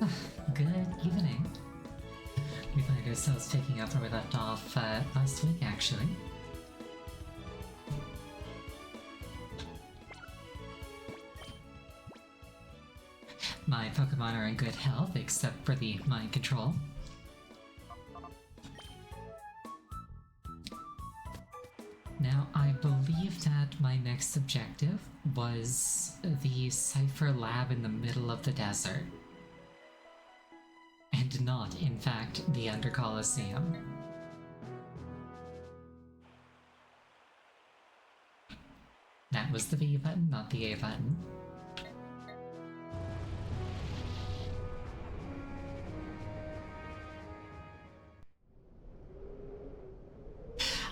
Good evening. We find ourselves picking up where we left off last week, actually. My Pokemon are in good health, except for the mind control. Now, I believe that my next objective was the Cypher Lab in the middle of the desert. And not, in fact, the Under Colosseum. That was the B button, not the A button.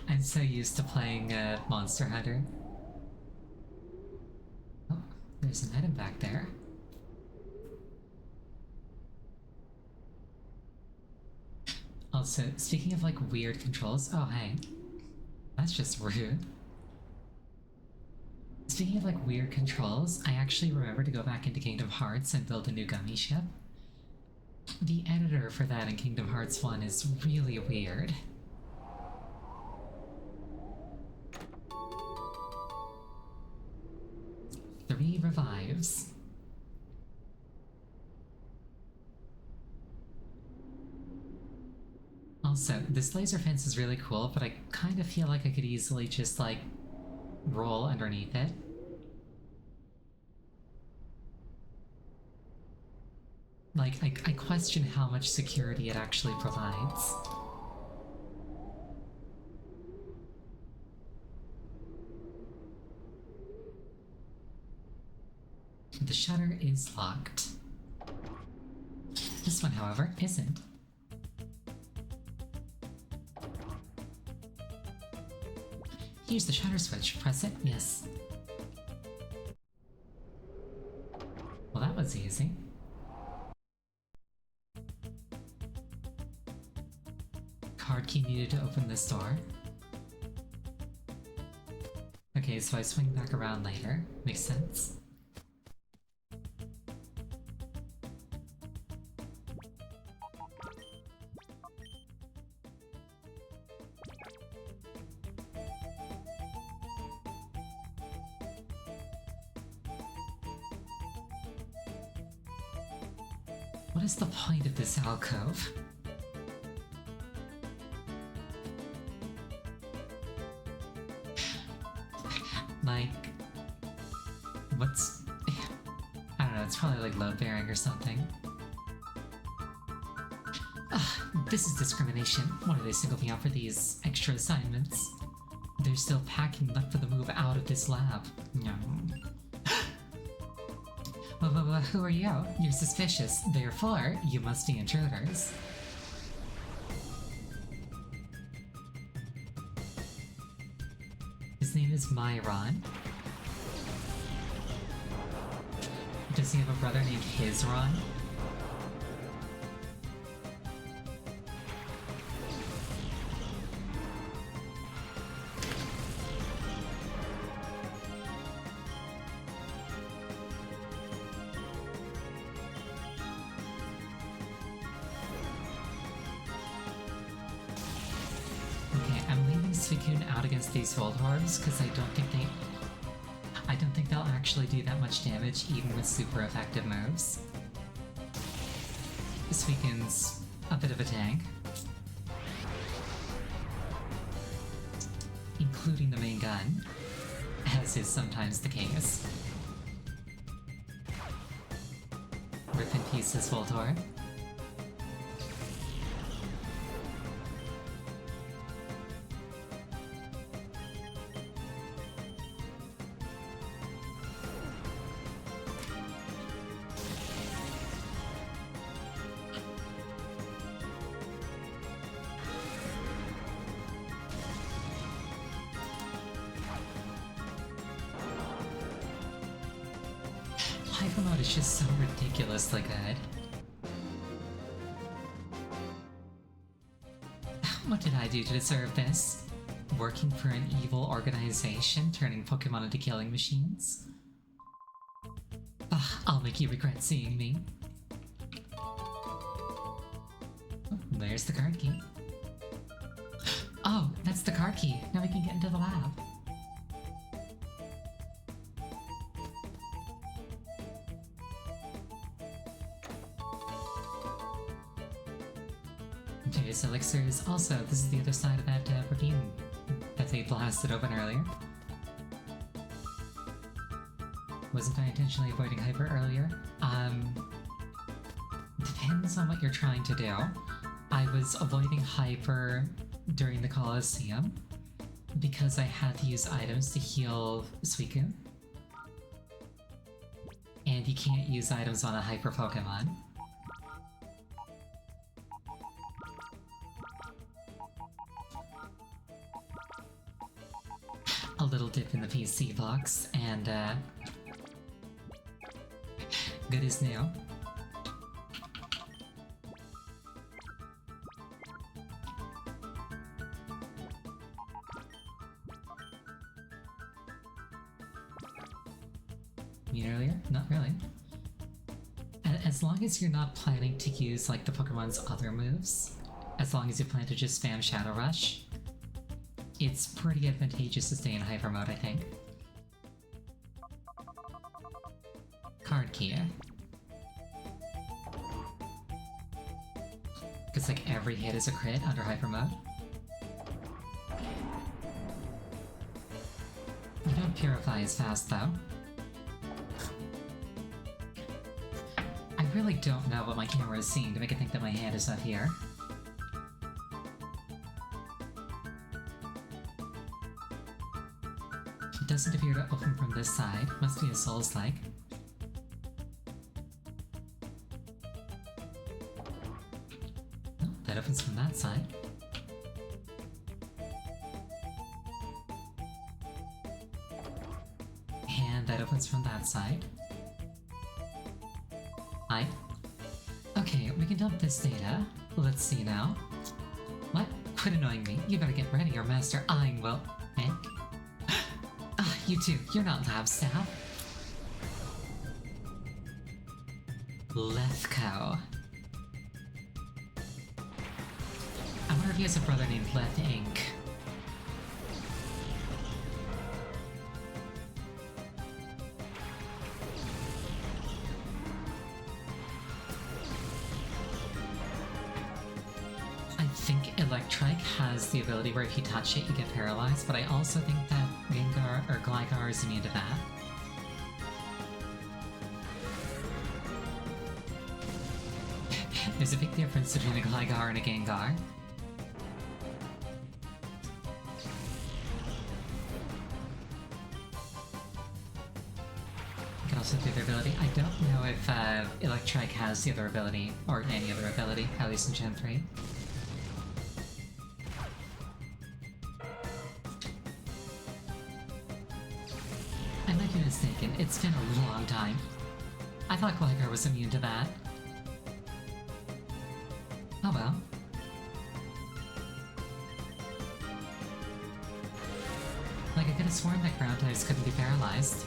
I'm so used to playing Monster Hunter. Oh, there's an item back there. Also, speaking of like weird controls, oh hey, that's just rude. Speaking of like weird controls, I actually remember to go back into Kingdom Hearts and build a new gummy ship. The editor for that in Kingdom Hearts 1 is really weird. Three revives. Also, this laser fence is really cool, but I kind of feel like I could easily just, like, roll underneath it. Like, I question how much security it actually provides. The shutter is locked. This one, however, isn't. Here's the shutter switch. Press it. Yes. Well, that was easy. Card key needed to open this door. Okay, so I swing back around later. Makes sense. What is the point of this alcove? Like, what's... I don't know, it's probably like load bearing or something. Ugh, this is discrimination. Why do they single me out for these extra assignments? They're still packing luck for the move out of this lab. No. Who are you? You're suspicious. Therefore, you must be intruders. His name is Myron. Does he have a brother named Hizron? Out against these Holdhorbs because I don't think they'll actually do that much damage even with super effective moves. Suicune's a bit of a tank, including the main gun, as is sometimes the case. Rip in pieces, Voltorb. Hyper mode is just so ridiculously good. What did I do to deserve this? Working for an evil organization, turning Pokemon into killing machines? Ugh, I'll make you regret seeing me. There's the card key. Oh, that's the card key. Now we can get into the lab. Various elixirs. Also, this is the other side of that ravine that they blasted open earlier. Wasn't I intentionally avoiding Hyper earlier? Depends on what you're trying to do. I was avoiding Hyper during the Colosseum because I had to use items to heal Suicune. And you can't use items on a Hyper Pokemon. A little dip in the PC box, and good as new. Mean earlier? Not really. As long as you're not planning to use like the Pokemon's other moves, as long as you plan to just spam Shadow Rush, it's pretty advantageous to stay in Hyper mode, I think. Card key. Because like every hit is a crit under Hyper mode. You don't purify as fast though. I really don't know what my camera is seeing to make it think that my hand is up here. It doesn't appear to open from this side. Must be a Souls-like. Oh, that opens from that side. And that opens from that side. Hi. Okay, we can dump this data. Let's see now. What? Quit annoying me. You better get ready or Master Eing will... Eh? Ah, you two, you're not lab staff. Lethko. I wonder if he has a brother named Leth Inc. I think Electrike has the ability where if you touch it, you get paralyzed, but I also think that Gengar or Gligar is immune to that. There's a big difference between a Gligar and a Gengar. You can also do their ability. I don't know if Electrike has the other ability, or any other ability, at least in Gen 3. I might be mistaken, it's been a long time. I thought Gligar was immune to that. Oh well. Like, I could have sworn that ground types couldn't be paralyzed.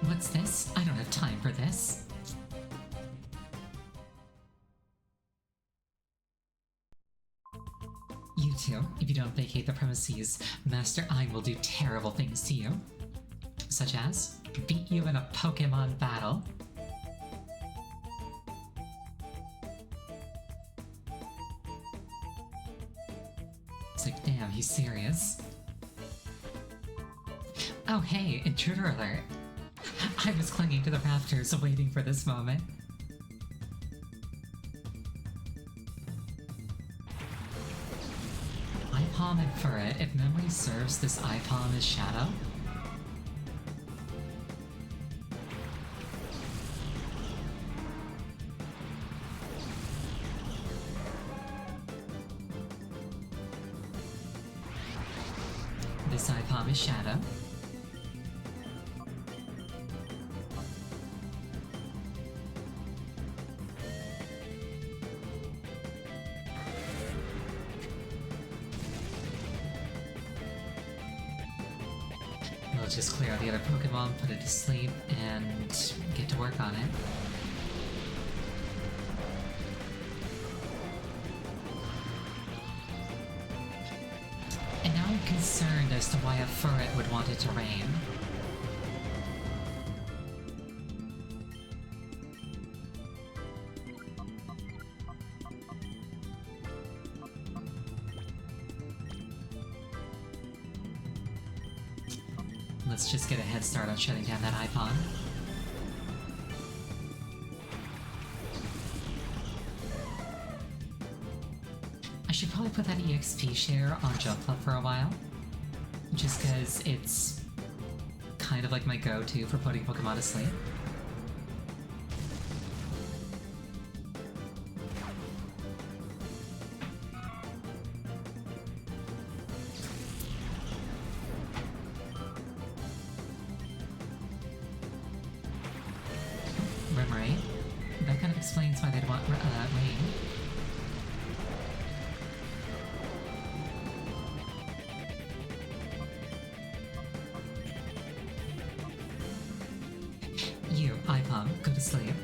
What's this? I don't have time for this. You two, if you don't vacate the premises, Master Eing will do terrible things to you. Such as, beat you in a Pokemon battle. It's like, damn, he's serious. Oh hey, intruder alert. I was clinging to the rafters waiting for this moment. Eye Palm and Furret, if memory serves, this Eye Palm is Shadow. This Eye Palm is Shadow. let's just clear out the other Pokemon, put it to sleep, and get to work on it. And now I'm concerned as to why a Furret would want it to rain. Let's just get a head start on shutting down that iPod. I should probably put that EXP share on Jump Club for a while, just because it's kind of like my go-to for putting Pokemon to sleep. Right? That kind of explains why they'd want rain. You, iPom, go to sleep.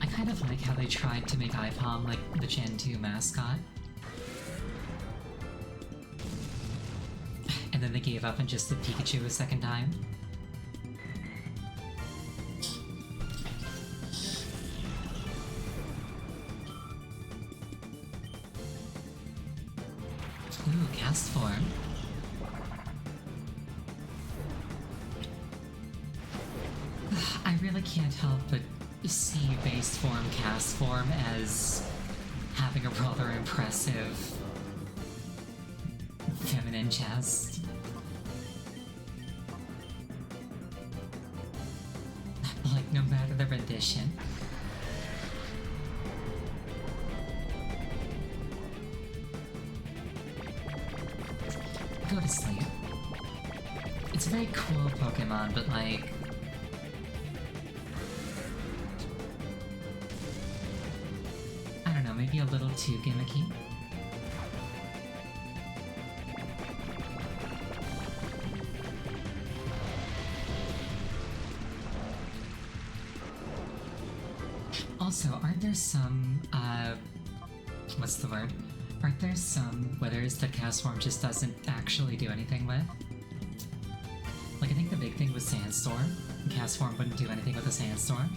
I kind of like how they tried to make iPom like the Gen 2 mascot. And then they gave up and just did Pikachu a second time. Ooh, cast form. I really can't help but see base form, cast form as having a rather impressive feminine chest. Like, no matter the rendition. Go to sleep. It's a very cool Pokemon, but like... I don't know, maybe a little too gimmicky. Also, aren't there some, what's the word? Aren't there some withers that Cast Form just doesn't actually do anything with? Like, I think the big thing was Sandstorm. Cast Form wouldn't do anything with a Sandstorm.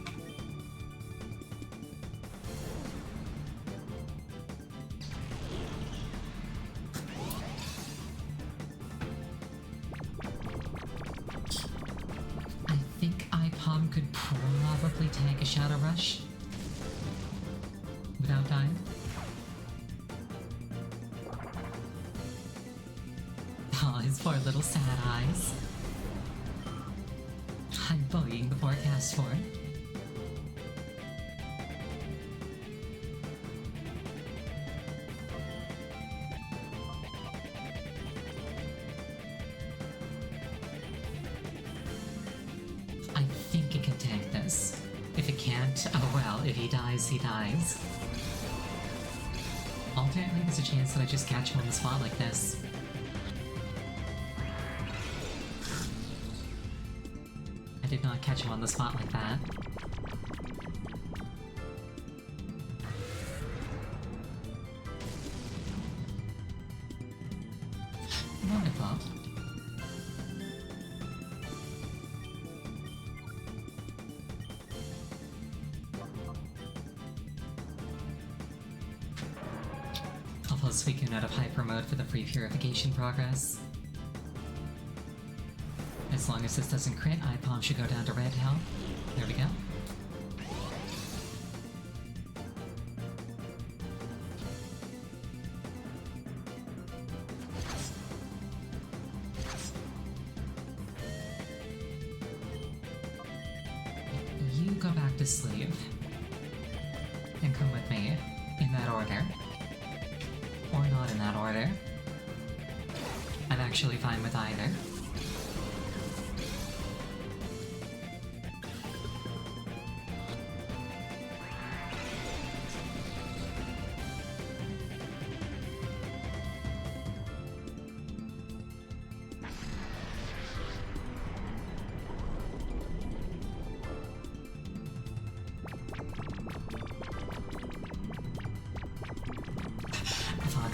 I think iPom could probably take a Shadow Rush without dying. Oh, his poor little sad eyes. I'm bullying the forecast for it. I think it can tank this. If it can't, oh well, if he dies, he dies. Alternately, there's a chance that I just catch him on the spot like this. I did not catch him on the spot like that. Wonderful. I'll pull Suicune out of hyper mode for the free purification progress. As long as this doesn't crit, iPom should go down to red health. There we go. You go back to sleep. And come with me. In that order. Or not in that order. I'm actually fine with either.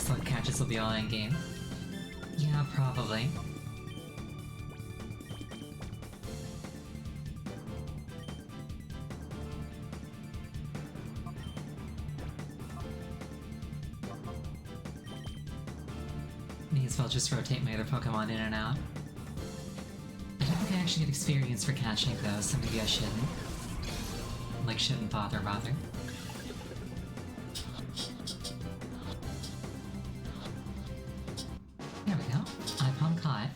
slug catches will be all in-game. Yeah, probably. May as well just rotate my other Pokemon in and out. I don't think I actually get experience for catching those, so maybe I shouldn't. Like, shouldn't bother, rather. There we go. Icon caught.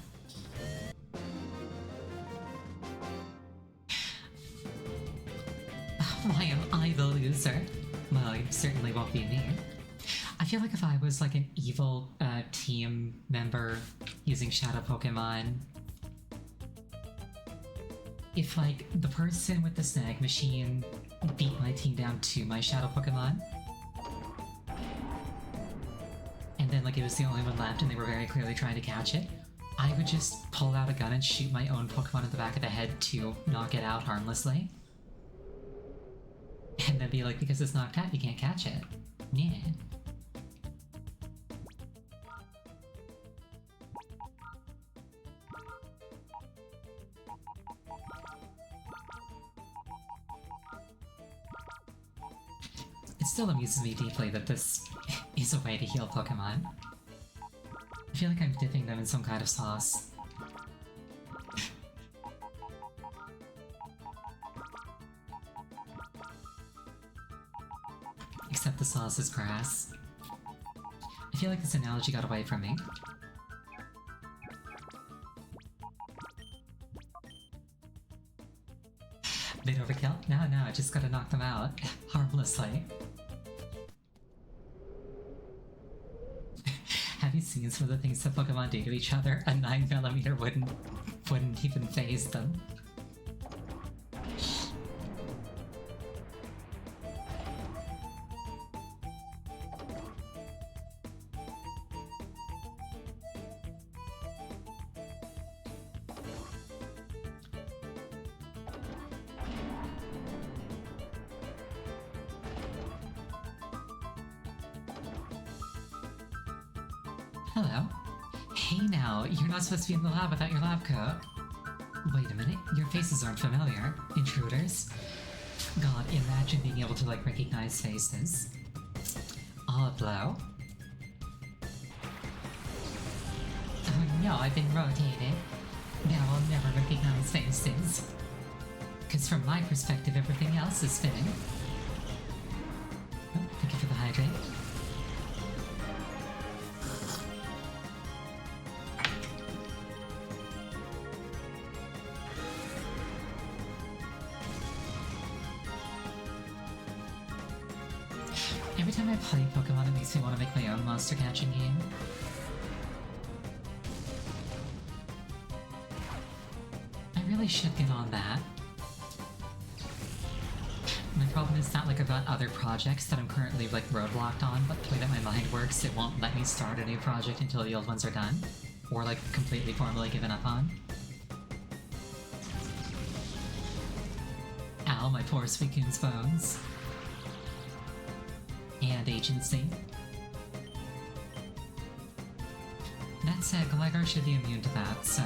Why am I the loser? Well, it certainly won't be me. I feel like if I was like an evil team member using Shadow Pokemon, if like the person with the snag machine beat my team down to my Shadow Pokemon, and then like it was the only one left and they were very clearly trying to catch it, I would just pull out a gun and shoot my own Pokemon in the back of the head to knock it out harmlessly. And then be like, because it's knocked out, you can't catch it. Yeah. It still amuses me deeply that this is a way to heal Pokemon. I feel like I'm dipping them in some kind of sauce. Except the sauce is grass. I feel like this analogy got away from me. Bit overkill? No, I just gotta knock them out. Harmlessly. Have you seen some of the things that Pokemon do to each other? A 9mm wouldn't even faze them. Hello. Hey now, you're not supposed to be in the lab without your lab coat. Wait a minute, your faces aren't familiar. Intruders. God, imagine being able to, like, recognize faces. All blow. Oh no, I've been rotated. Now I'll never recognize faces. Cause from my perspective, everything else is fitting. Oh, thank you for the hydrate. Every time I play Pokemon, it makes me want to make my own monster catching game. I really should get on that. My problem is not like about other projects that I'm currently like roadblocked on, but the way that my mind works, it won't let me start a new project until the old ones are done. Or like completely formally given up on. Ow, my poor Suicune's bones. And agency. That said, Gligar should be immune to that, so...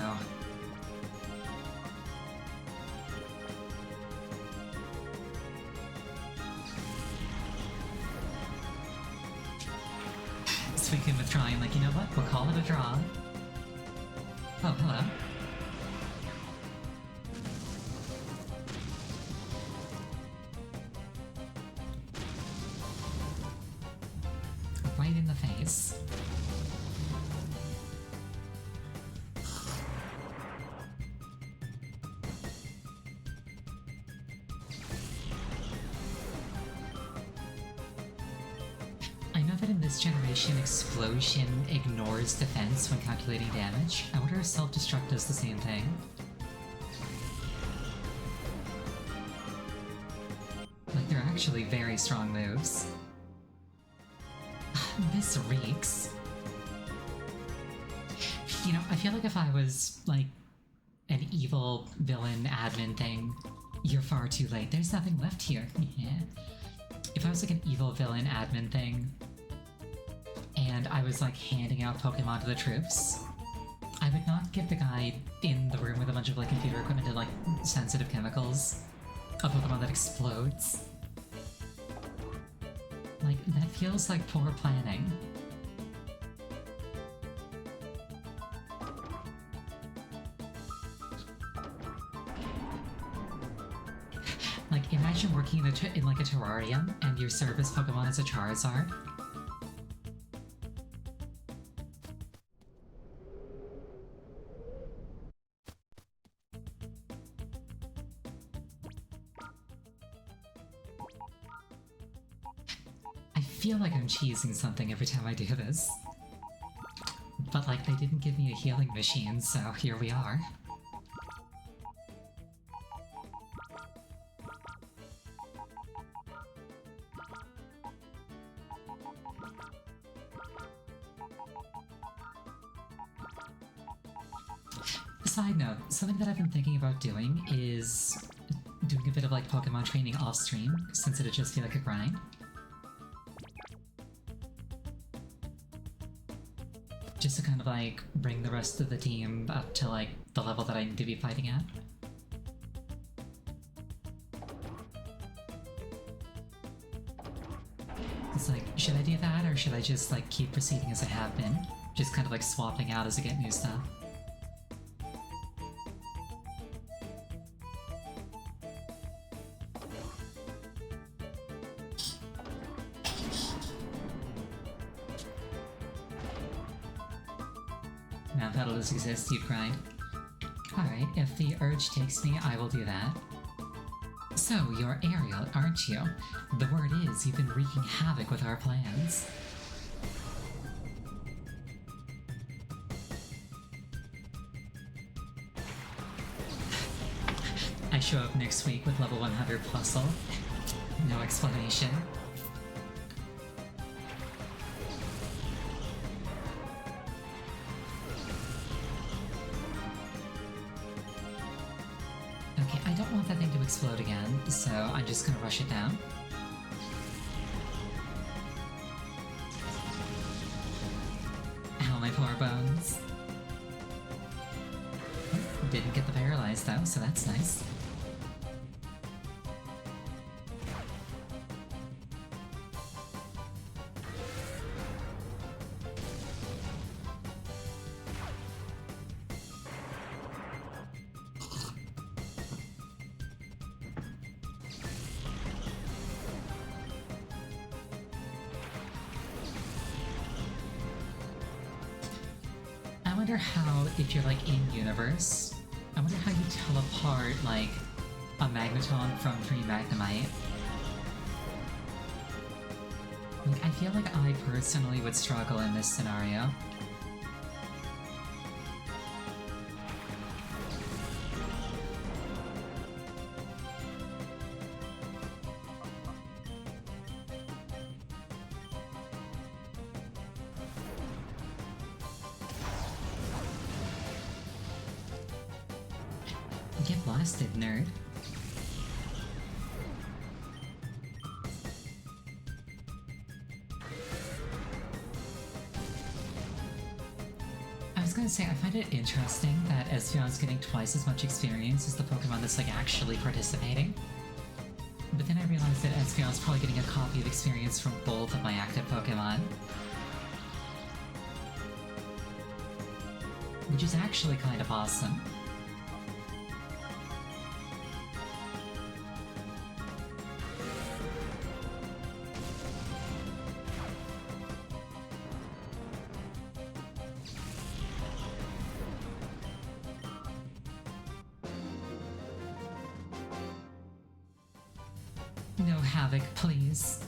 Suicune withdrawing, like, you know what? We'll call it a draw. Oh, hello. Right in the face. I know that in this generation, Explosion ignores defense when calculating damage. I wonder if Self-Destruct does the same thing. Like, they're actually very strong moves. This reeks. You know, I feel like if I was, like, an evil villain admin thing, you're far too late. There's nothing left here. Yeah. If I was like an evil villain admin thing, and I was like handing out Pokemon to the troops, I would not give the guy in the room with a bunch of like computer equipment and like sensitive chemicals a Pokemon that explodes. Like, that feels like poor planning. Like, imagine working in like a terrarium and your service Pokemon is a Charizard. I feel like I'm cheesing something every time I do this. But like, they didn't give me a healing machine, so here we are. Side note, something that I've been thinking about doing is doing a bit of like Pokemon training off stream, since it'd just be like a grind. Just to kind of like bring the rest of the team up to like the level that I need to be fighting at. It's like, should I do that or should I just like keep proceeding as I have been? Just kind of like swapping out as I get new stuff. Now that'll just exist, you grind. Alright, if the urge takes me, I will do that. So, you're Ariel, aren't you? The word is, you've been wreaking havoc with our plans. I show up next week with level 100 Plusle. No explanation. Okay, I don't want that thing to explode again, so I'm just gonna rush it down. Ow, my poor bones. Didn't get the paralyzed though, so that's nice. I wonder how, if you're like in-universe, I wonder how you tell apart like a Magneton from 3 Magnemite. Like, I feel like I personally would struggle in this scenario. Get blasted, nerd. I was gonna say, I find it interesting that Espeon's getting twice as much experience as the Pokemon that's like actually participating. But then I realized that Espeon's probably getting a copy of experience from both of my active Pokemon. Which is actually kind of awesome. No havoc, please.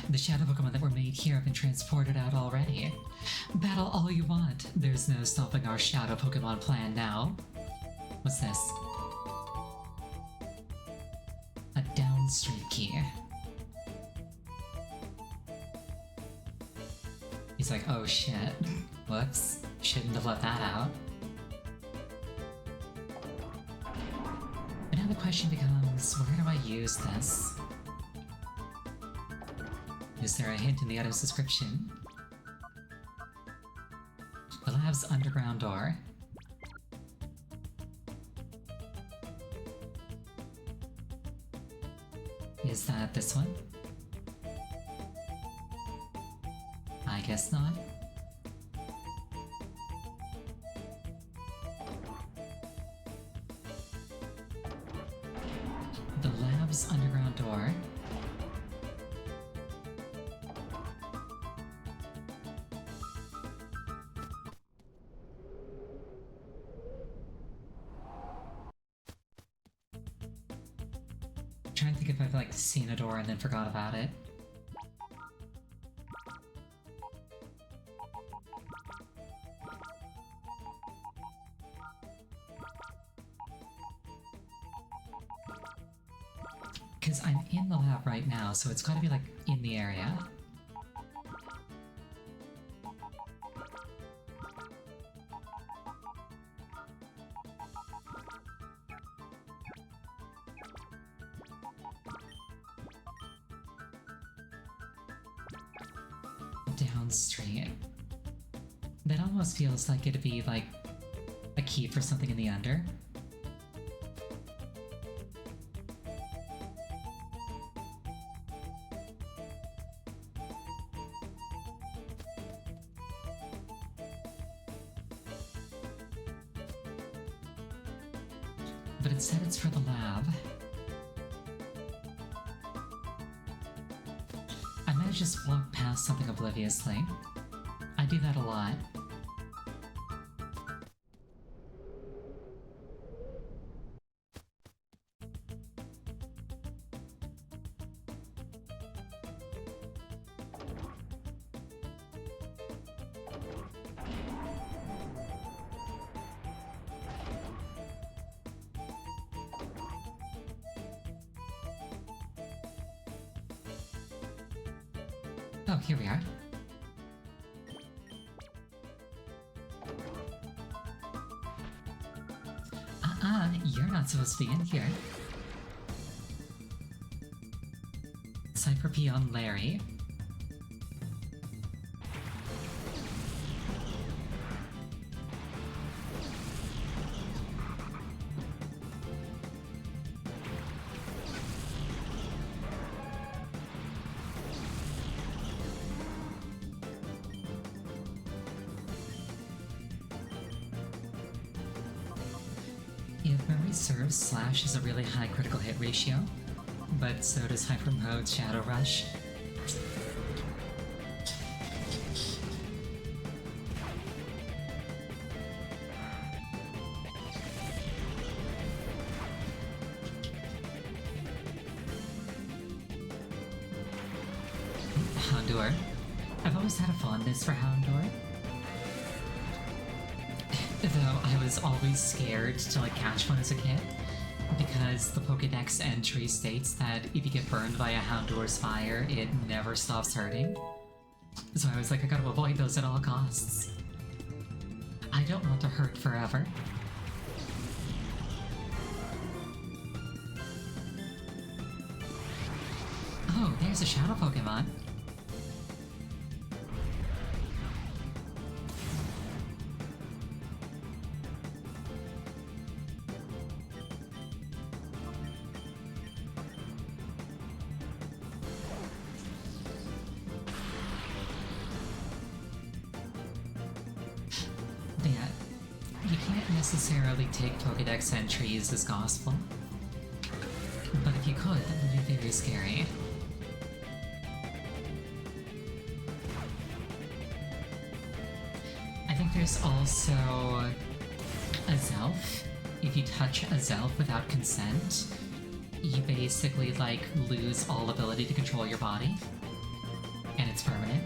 The shadow Pokemon that were made here have been transported out already. Battle all you want. There's no stopping our shadow Pokemon plan now. What's this? A downstream key. He's like, oh shit. Whoops. Shouldn't have let that out. But now the question becomes, where do I use this? Is there a hint in the item's description? The lab's underground door. Is that this one? I guess not. The lab's underground door. I'm trying to think if I've like seen a door and then forgot about it. Because I'm in the lab right now, so it's gotta be like in the area. Downstream. That almost feels like it'd be like a key for something in the under. But it said it's for the lab. I might just walk past something obliviously. I do that a lot. Oh, here we are. You're not supposed to be in here. Cypher Peon Larry. If memory serves, Slash has a really high critical hit ratio, but so does Hyper Mode Shadow Rush. Houndour. I've always had a fondness for Houndour. Though I was always scared to like catch one as a kid, because the Pokédex entry states that if you get burned by a Houndour's fire, it never stops hurting. So I was like, I gotta avoid those at all costs. I don't want to hurt forever. Oh, there's a shadow Pokemon. You can't necessarily take Pokédex entries as gospel, but if you could, that would be very scary. I think there's also a Zelf. If you touch a Zelf without consent, you basically like lose all ability to control your body, and it's permanent.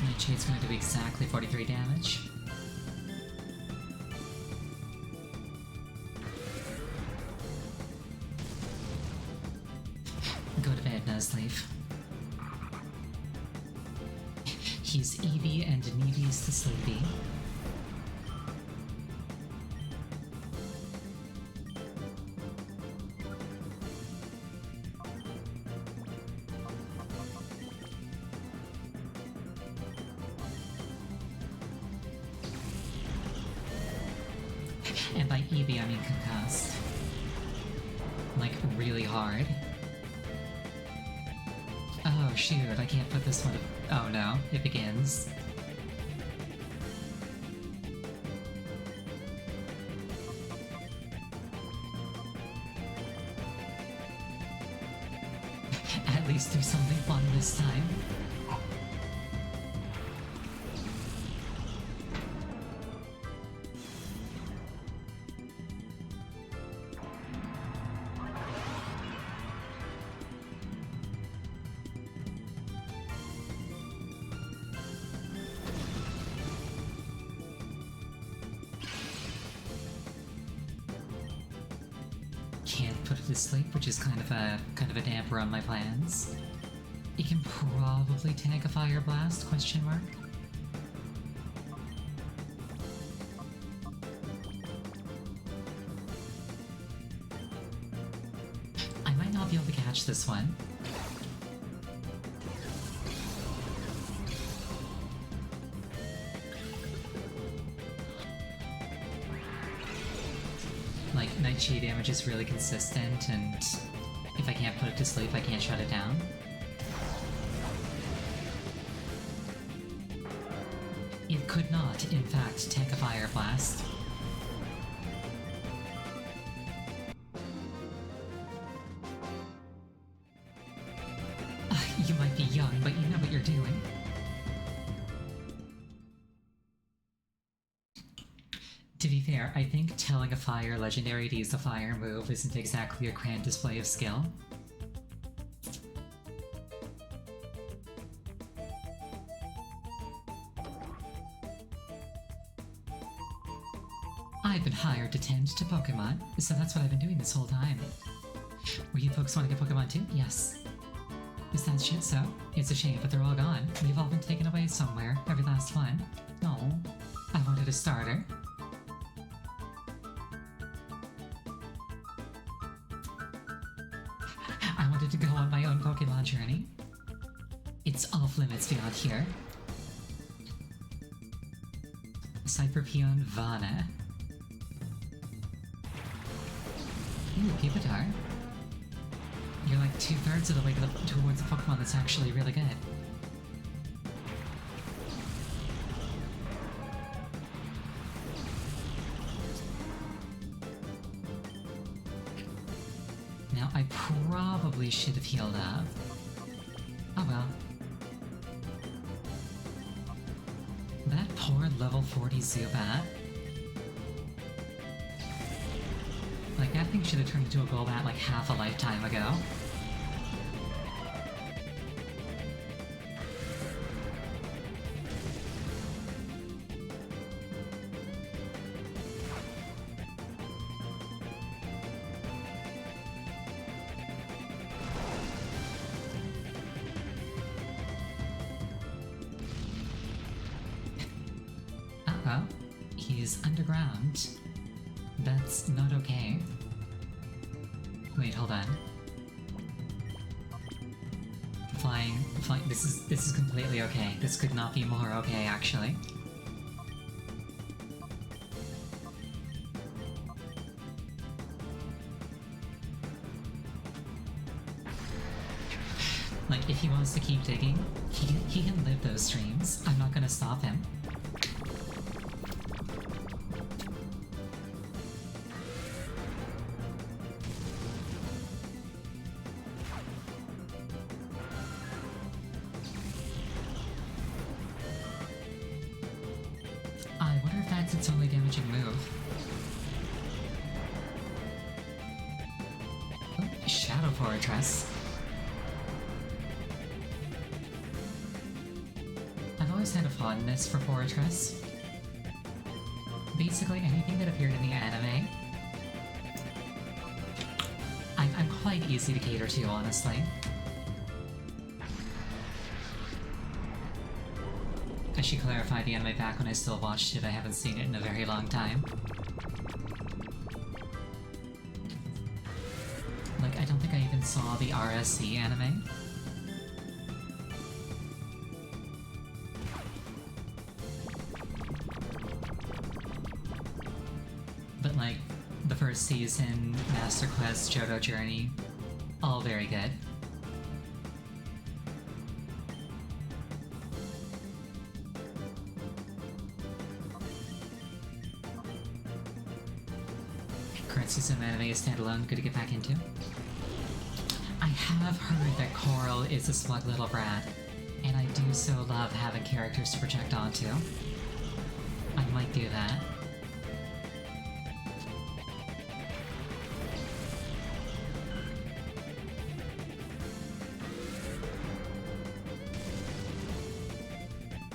Nightshade's going to do exactly 43 damage. Nuzleaf. He's Eevee and Neevee's the Sleepy. And by Eevee I mean concussed. Like, really hard. Oh shoot, I can't put this one... Oh no, it begins. At least there's something fun this time. Can't put it to sleep, which is kind of a damper on my plans. It can probably tank a Fire Blast, question mark. I might not be able to catch this one. Like, Nightshade damage is really consistent, and if I can't put it to sleep, I can't shut it down. It could not, in fact, tank a Fire Blast. You might be young, but you know what you're doing. To be fair, I think telling a fire legendary to use a fire move isn't exactly a grand display of skill. I've been hired to tend to Pokemon, so that's what I've been doing this whole time. Were you folks wanting a Pokemon too? Yes. Is that shit so? It's a shame, but they're all gone. They've all been taken away somewhere, every last one. No. I wanted a starter. I wanted to go on my own Pokemon journey. It's off limits beyond here. Cyperpeon Vana. Ooh, Pupitar. You're like 2/3 of the way towards a Pokemon that's actually really good. Now, I probably should have healed up. Oh well. That poor level 40 Zubat. Like, that thing should have turned into a Golbat like half a lifetime ago. Uh-oh. He's underground. That's not okay. Wait, hold on. Flying, this is completely okay. This could not be more okay, actually. Like, if he wants to keep digging, he can live those streams. I'm not gonna stop him. I wonder if that's its only damaging move. Oh, Shadow Fortress. I've always had a fondness for Fortress. Basically anything that appeared in the anime. I'm quite easy to cater to, honestly. should clarify the anime back when I still watched it. I haven't seen it in a very long time. Like, I don't think I even saw the RSC anime. But like, the first season, Master Quest, Johto Journey, all very good. Current season of anime is standalone, good to get back into. I have heard that Coral is a smug little brat, and I do so love having characters to project onto. I might do that.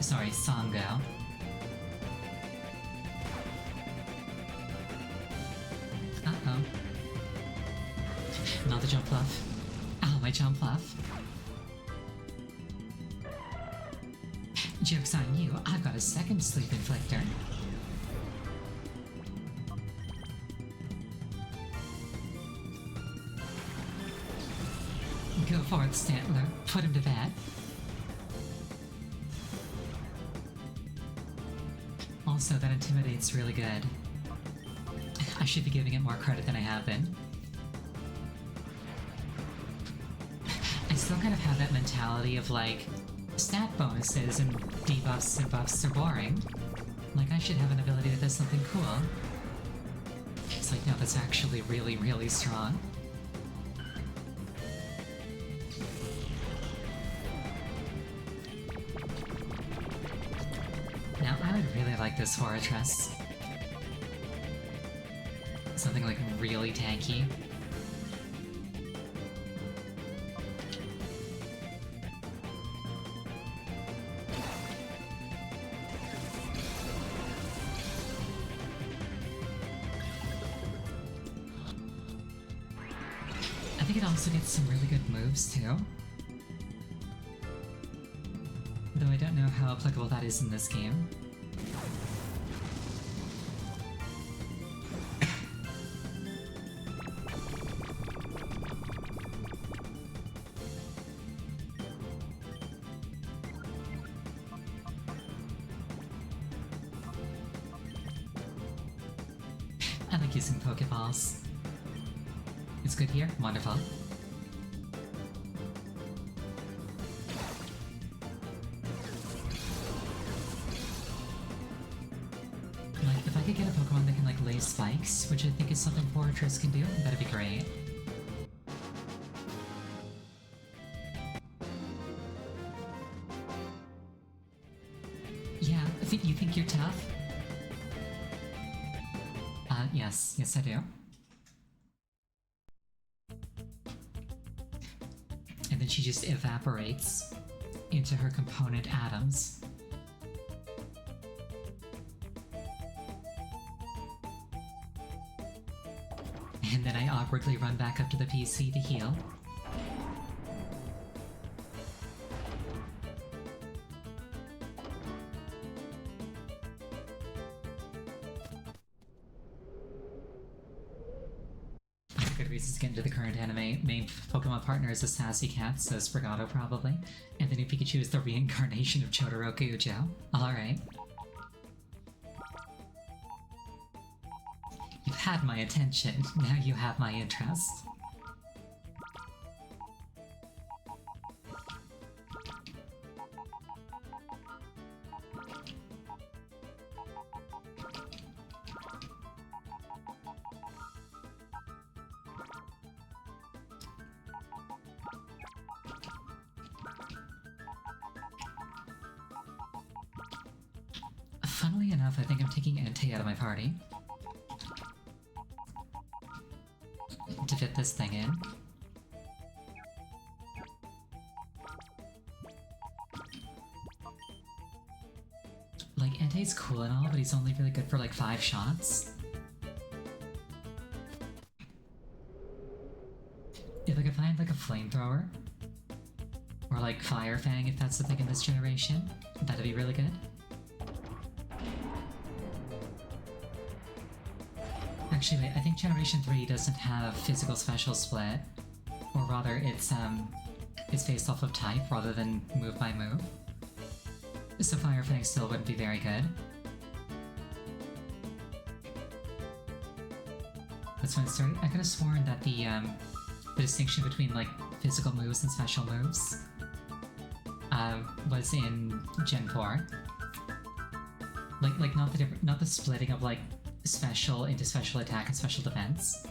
Sorry, Sango. Uh-oh. Not the jump fluff. Ow, my jump fluff. Joke's on you, I've got a second sleep inflictor. Go forth, Stantler. Put him to bed. Also, that intimidates really good. I should be giving it more credit than I have been. I still kind of have that mentality of like, stat bonuses and debuffs and buffs are boring. Like, I should have an ability that does something cool. It's like, no, that's actually really, really strong. Now, I would really like this fortress. Something like really tanky. I think it also gets some really good moves too. Though I don't know how applicable that is in this game. I like using Pokeballs. It's good here? Wonderful. Like, if I could get a Pokemon that can, like, lay spikes, which I think is something Fortress can do, that'd be great. Yeah, you think you're tough? Yes. Yes, I do. And then she just evaporates into her component atoms. And then I awkwardly run back up to the PC to heal. Good reasons to get into the current anime. Main Pokemon partner is a sassy cat, so Sprigato probably. And the new Pikachu is the reincarnation of Todoroki Ujo. Alright. You've had my attention, now you have my interest. Funnily enough, I think I'm taking Entei out of my party to fit this thing in. Like, Entei's cool and all, but he's only really good for like 5 shots. If I could find like a flamethrower, or like Fire Fang if that's the thing in this generation, that'd be really good. Actually, wait, I think Generation 3 doesn't have physical special split. Or rather, it's based off of type rather than move by move. So firefighting still wouldn't be very good. That's when it started. I could have sworn that the distinction between like physical moves and special moves was in Gen 4. Like not the splitting of like special into special attack and special defense.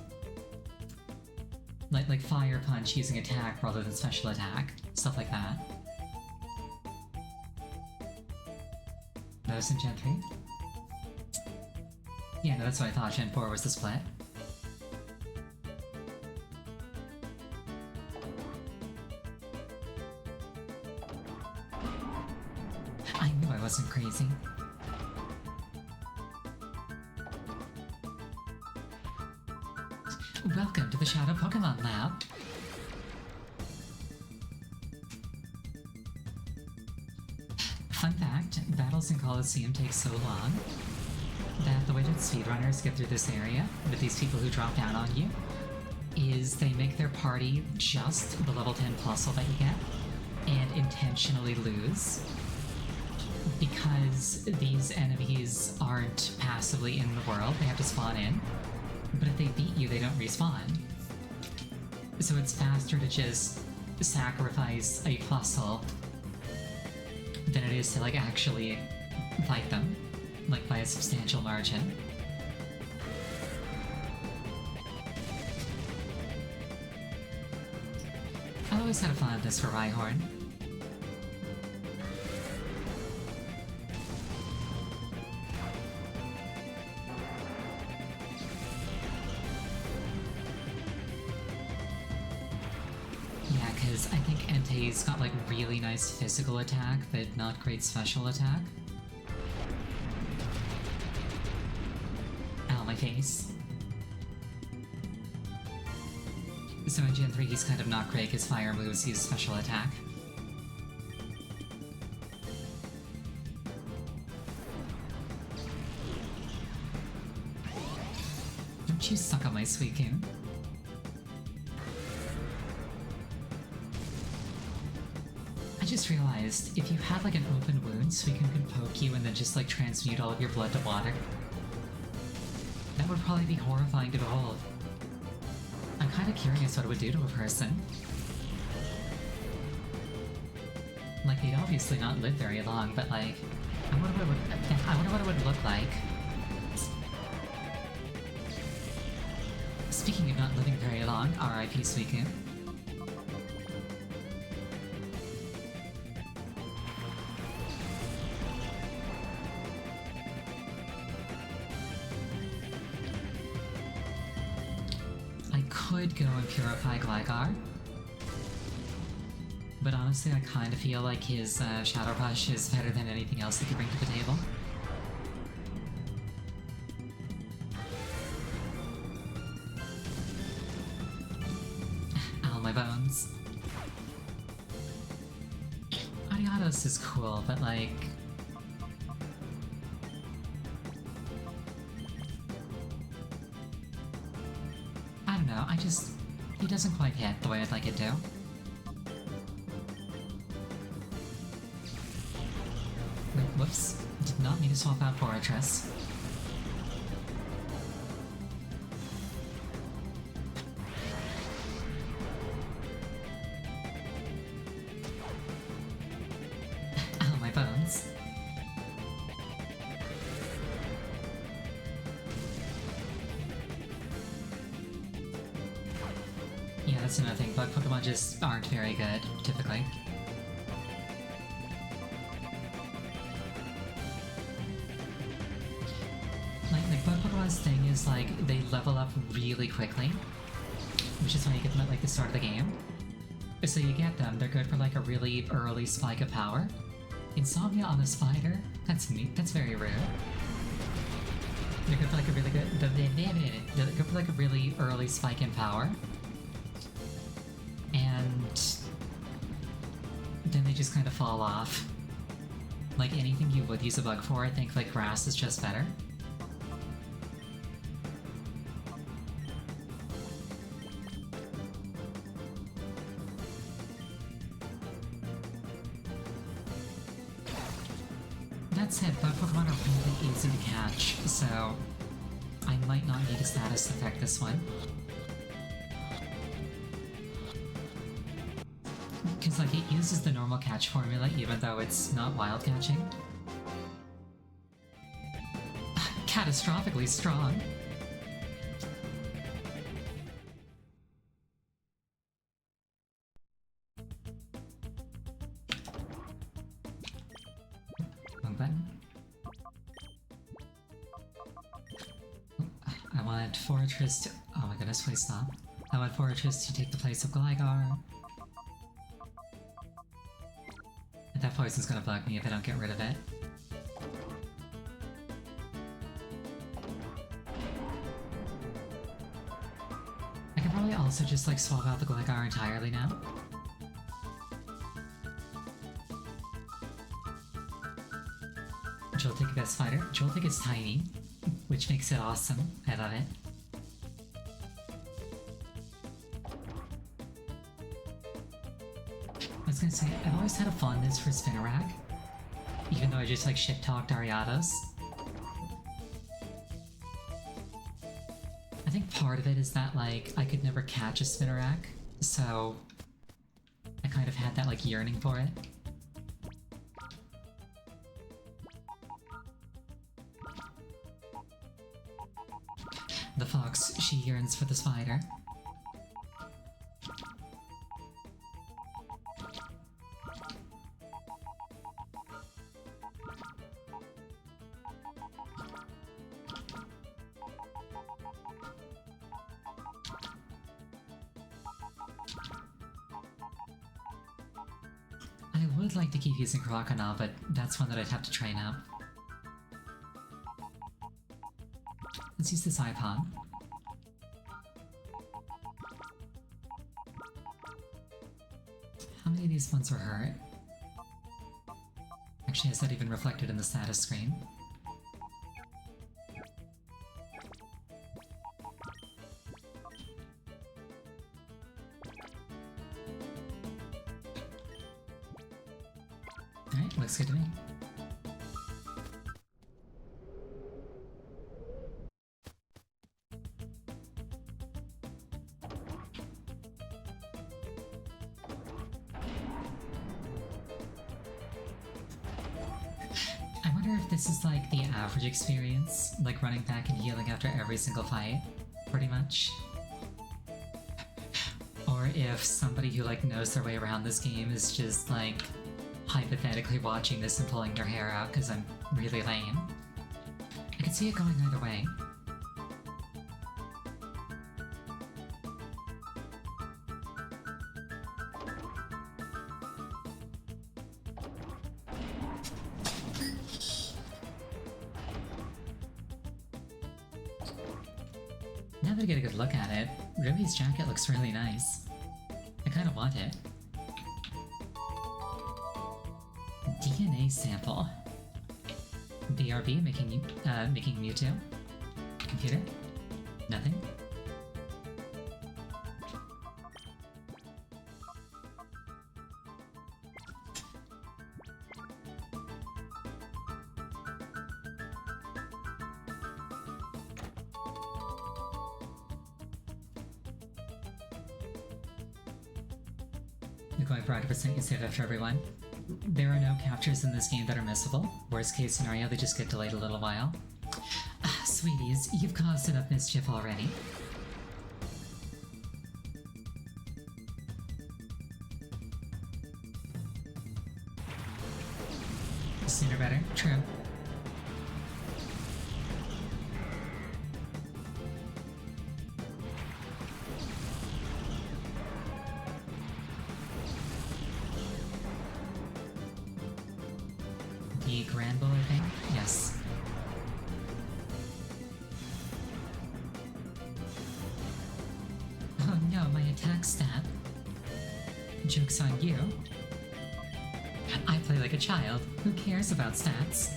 Like fire punch using attack rather than special attack, stuff like that. That was in Gen 3? Yeah, no, that's what I thought. Gen 4 was the split. I knew I wasn't crazy. Welcome to the Shadow Pokemon Lab! Fun fact, battles in Colosseum take so long that the way that speedrunners get through this area, with these people who drop down on you, is they make their party just the level 10 plusle that you get, and intentionally lose. Because these enemies aren't passively in the world, they have to spawn in. But if they beat you, they don't respawn. So it's faster to just sacrifice a plusle than it is to like actually fight them, like by a substantial margin. I always had a fun of this for Rhyhorn. I think Entei's got like really nice physical attack, but not great special attack. Ow, my face. So in Gen 3 he's kind of not great because fire moves use special attack. Don't you suck on my Suicune. I just realized, if you had like an open wound, Suicune could poke you and then just like transmute all of your blood to water. That would probably be horrifying to behold. I'm kind of curious what it would do to a person. Like, they'd obviously not live very long, but like, I wonder what it would look like. Speaking of not living very long, R.I.P. Suicune. Could go and purify Gligar, but honestly I kind of feel like his Shadow Rush is better than anything else he could bring to the table. Ow, my bones. Ariados is cool, but like... No, he doesn't quite hit the way I'd like it to. Wait, whoops. Did not mean to swap out Fortress. Ow, my bones. Yeah, that's another thing, bug Pokemon just aren't very good, typically. Like bug Pokemon's thing is like, they level up really quickly, which is why you get them at like the start of the game. So you get them, they're good for like a really early spike of power. Insomnia on a spider? That's neat, that's very rude. They're good for like a really good... They're good for like a really early spike in power. And then they just kind of fall off. Like anything you would use a bug for, I think like grass is just better. That said, both Pokemon are really easy to catch, so I might not need a status effect this one. Because, like, it uses the normal catch formula even though it's not wild catching. Catastrophically strong. Wrong button. I want Fortress to... Oh my goodness, please stop. I want Fortress to take the place of Gligar. And that poison's gonna bug me if I don't get rid of it. I can probably also just like swap out the Gligar entirely now. Joltik best fighter. Joltik is tiny, which makes it awesome. I love it. I was gonna say, I've always had a fondness for Spinarak, even though I just like shit-talked Ariados. I think part of it is that like, I could never catch a Spinarak, so I kind of had that like yearning for it. The fox, she yearns for the spider. I would like to keep using Crocodile, but that's one that I'd have to train up. Let's use this iPod. How many of these ones were hurt? Actually, is that even reflected in the status screen? Alright, looks good to me. I wonder if this is like the average experience, like running back and healing after every single fight, pretty much. Or if somebody who like knows their way around this game is just like hypothetically watching this and pulling their hair out because I'm really lame. I can see it going either way. Now that I get a good look at it, Ruby's jacket looks really nice. I kinda want it. DNA sample. BRB making Mewtwo. Computer? Nothing? You're going for 100% you save after everyone. There are no captures in this game that are missable. Worst case scenario, they just get delayed a little while. Ah, sweeties, you've caused enough mischief already. Sooner better. True. The Grand Bowler thing? Yes. Oh no, my attack stat. Joke's on you. I play like a child. Who cares about stats?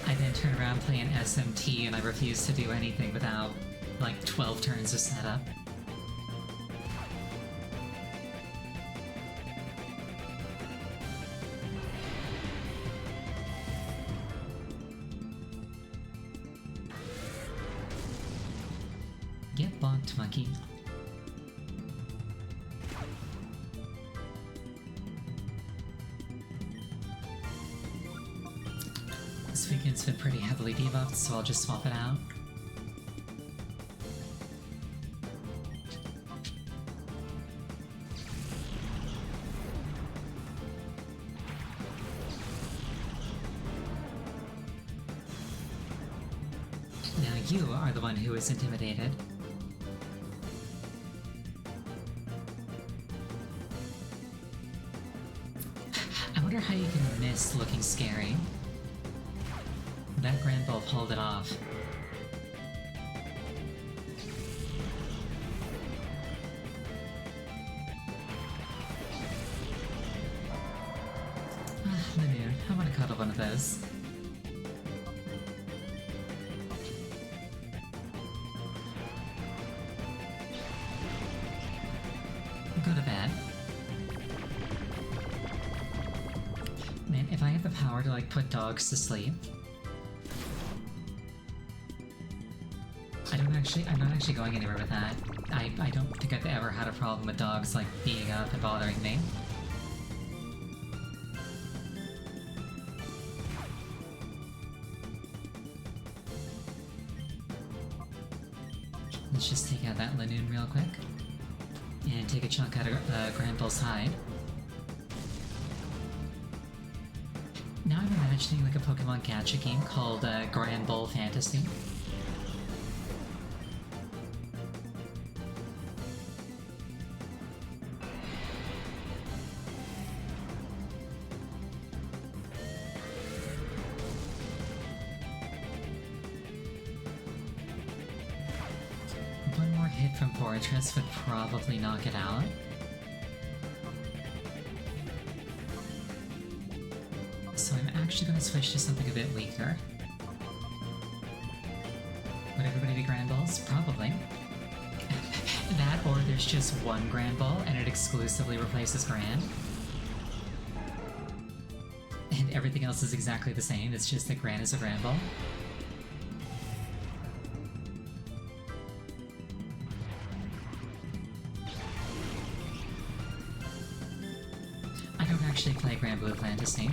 I then turn around, play an SMT, and I refuse to do anything without, like, 12 turns of setup. bonked, monkey. This weekend's been pretty heavily debuffed, so I'll just swap it out. Now you are the one who is intimidated. I wonder how you can miss looking scary. That Grand Bull pulled it off. Ah, Manu, I want to cuddle one of those. Go to bed. Man, if I had the power to like put dogs to sleep, I'm not actually going anywhere with that. I don't think I've ever had a problem with dogs, like, being up and bothering me. Let's just take out that Lanoon real quick. And take a chunk out of Grand Bull's hide. Now I'm imagining like a Pokemon gacha game called Grand Bull Fantasy. One more hit from Fortress would probably knock it out. So I'm actually going to switch to something a bit weaker. Would everybody be Grand Balls? Probably. That, or there's just one Grand Ball and it exclusively replaces Grand. And everything else is exactly the same, it's just that Grand is a Grand Ball. I don't actually play Grand Blue Fantasy.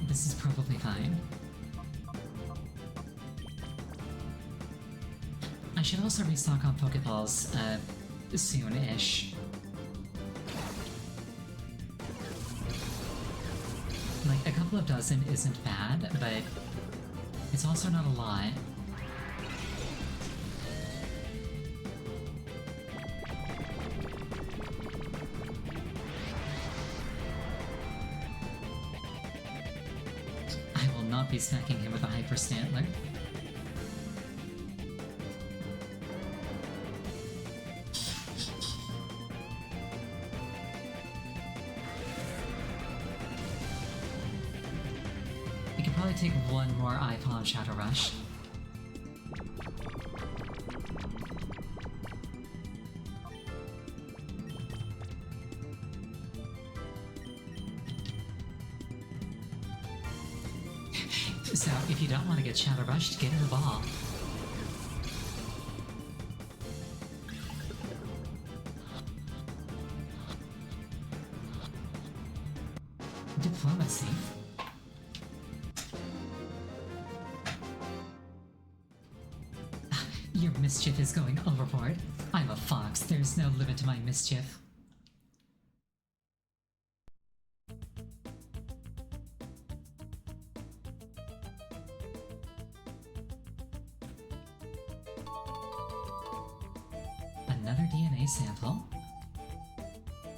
This is probably fine. I should also restock on Pokeballs, soon-ish. Like, a couple of dozen isn't bad, but it's also not a lot. I will not be stacking him with a Hyper Stantler. We can probably take one more Eye-Palm Shadow Rush. So, if you don't want to get Shadow Rushed, get in the ball. Diplomacy. Your mischief is going overboard. I'm a fox, there's no limit to my mischief. Another DNA sample.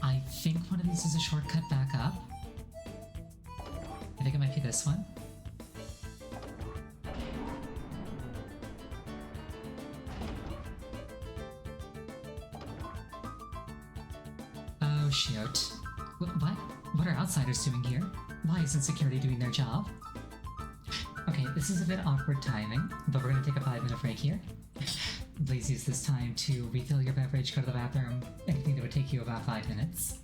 I think one of these is a shortcut back up. I think it might be this one. Oh shoot. What? What are outsiders doing here? Why isn't security doing their job? Okay, this is a bit awkward timing, but we're gonna take a 5-minute break here. Please use this time to refill your beverage, go to the bathroom, anything that would take you about 5 minutes.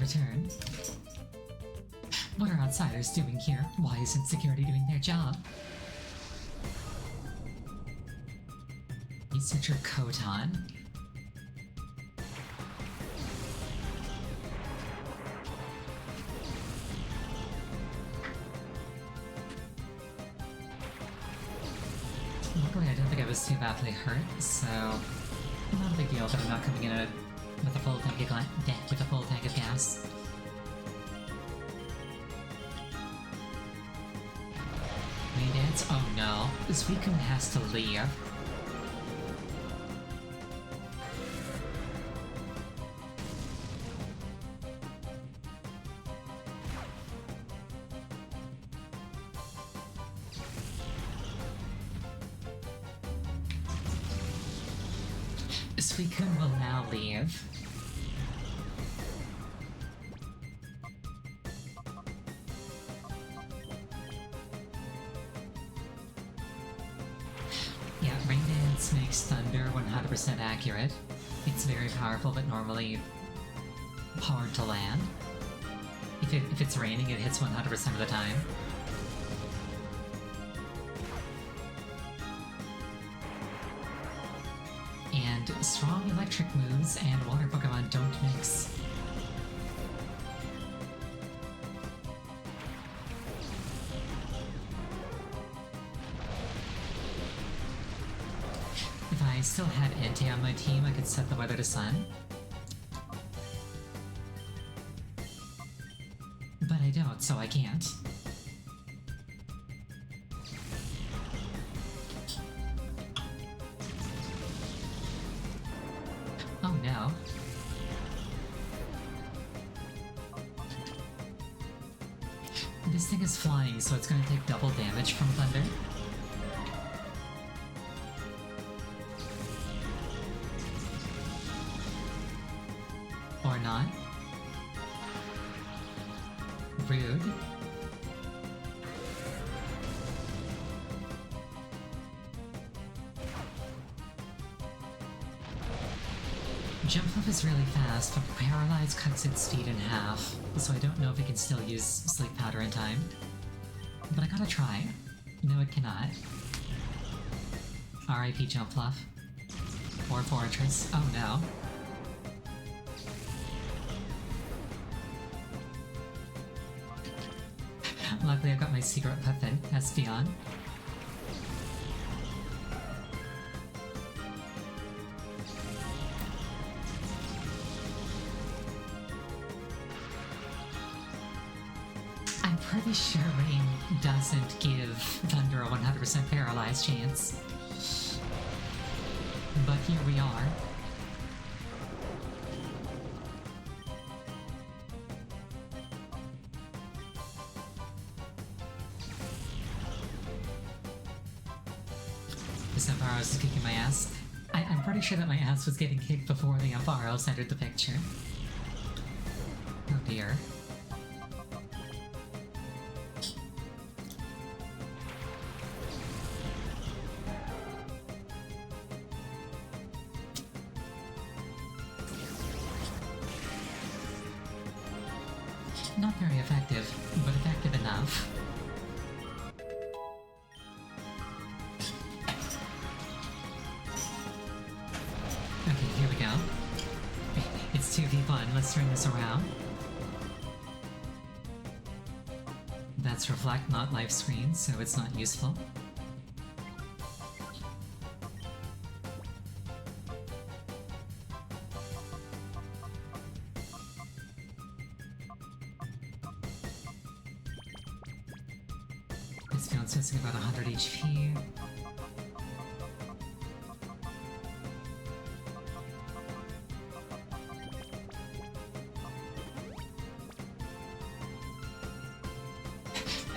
return. What are outsiders doing here? Why isn't security doing their job? You set your coat on. Luckily, I don't think I was too badly hurt, so not a big deal that I'm not coming in with a full tank of gas. Maidens? Oh no, Suicune has to leave. Suicune will now leave. Yeah, Rain Dance makes Thunder 100% accurate. It's very powerful, but normally hard to land. If it's raining, it hits 100% of the time. And strong electric moves and water Pokemon don't mix. If I still had Entei on my team, I could set the weather to sun. But I don't, so I can't. Oh no. This thing is flying, so it's going to take double damage from Thunder. Or not. Rude. Jumpluff is really fast, but Paralyze cuts its speed in half, so I don't know if it can still use Sleep Powder in time. But I gotta try. No, it cannot. R.I.P. Jumpluff. Or Fortress. Oh no. Luckily I've got my secret weapon, Espeon. I'm pretty sure Rain doesn't give Thunder a 100% paralyzed chance. But here we are. This Ampharos is kicking my ass. I'm pretty sure that my ass was getting kicked before the Ampharos entered the picture. Oh dear. Not very effective, but effective enough. Okay, here we go. It's 2v1, let's turn this around. That's Reflect, not Life Screen, so it's not useful. This feels missing about 100 HP.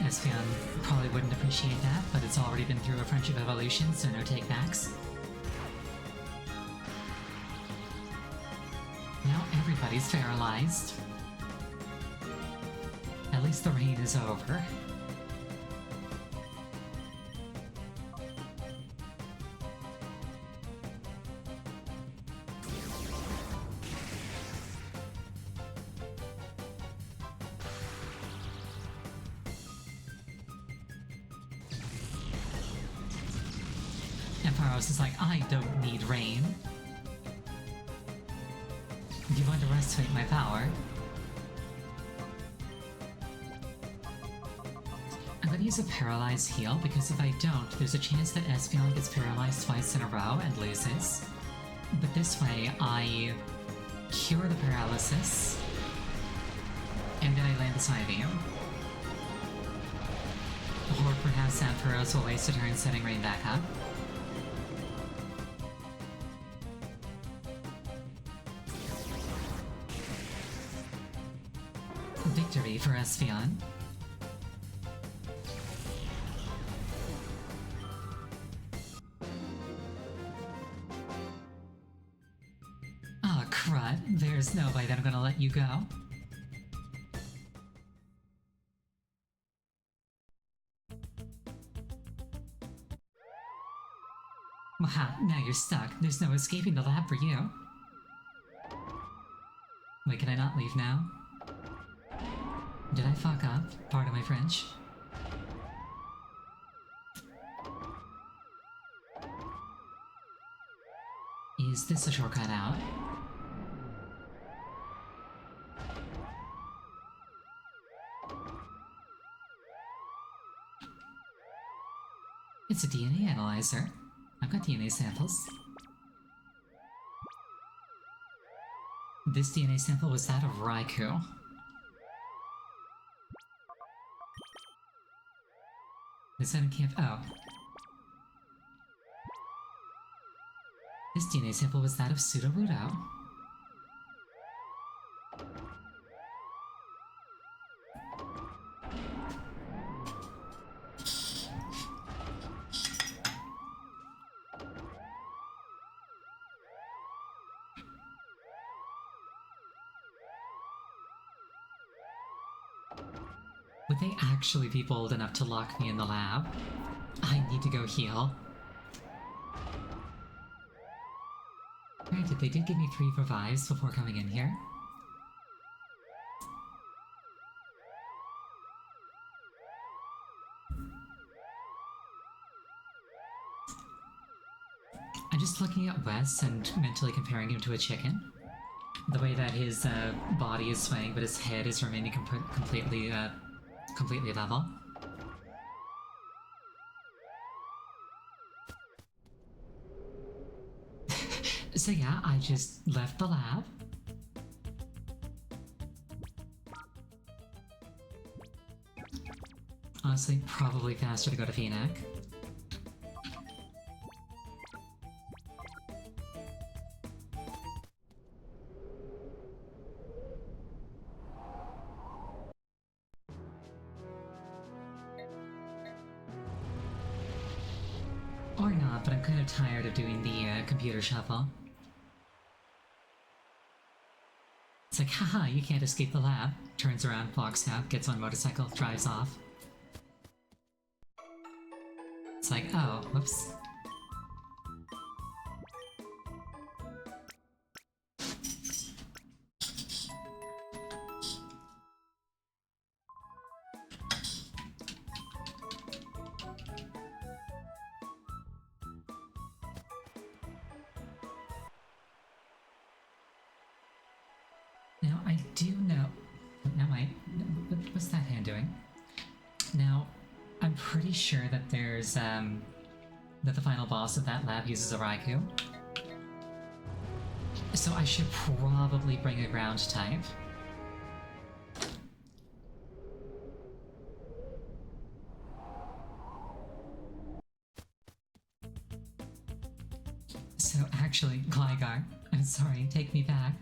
Espeon probably wouldn't appreciate that, but it's already been through a Friendship Evolution, so no takebacks. Now everybody's paralyzed. At least the rain is over. Ampharos is like, I don't need rain. You want to restate my power? I'm gonna use a Paralyzed Heal, because if I don't, there's a chance that Espeon gets paralyzed twice in a row and loses. But this way, I cure the paralysis, and then I land the Psybeam. Or perhaps Ampharos will waste a turn setting rain back up. Victory for Espeon. Oh, crud. There's no way that I'm gonna let you go. Wow, now you're stuck. There's no escaping the lab for you. Wait, can I not leave now? Did I fuck up? Pardon my French. Is this a shortcut out? It's a DNA analyzer. I've got DNA samples. This DNA sample was that of Raikou. This item can't— oh. This DNA sample was that of Sudowoodo. Would they actually be bold enough to lock me in the lab? I need to go heal. Granted, they did give me 3 revives before coming in here. I'm just looking at Wes and mentally comparing him to a chicken. The way that his body is swaying, but his head is remaining completely level. So yeah, I just left the lab. Honestly, probably faster to go to Phoenix. Or not, but I'm kind of tired of doing the computer shuffle. It's like, haha, you can't escape the lab. Turns around, clocks out, gets on motorcycle, drives off. It's like, oh, whoops. Now, I do know— now what's that hand doing? Now, I'm pretty sure that there's, that the final boss of that lab uses a Raikou. So I should probably bring a ground type. So actually, Gligar, I'm sorry, take me back.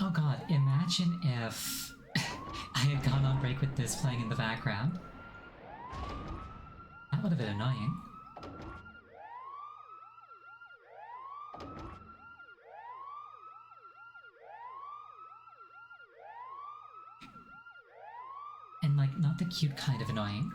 Oh god, imagine if I had gone on break with this playing in the background. That would have been annoying. And like, not the cute kind of annoying.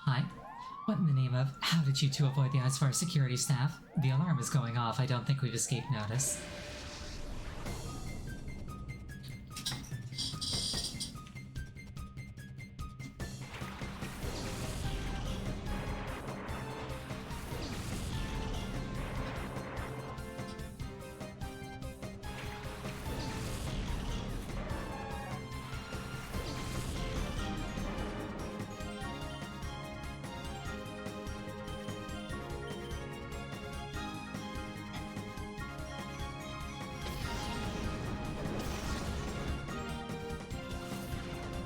Hi. What in the name of how did you two avoid the eyes of our security staff? The alarm is going off. I don't think we've escaped notice.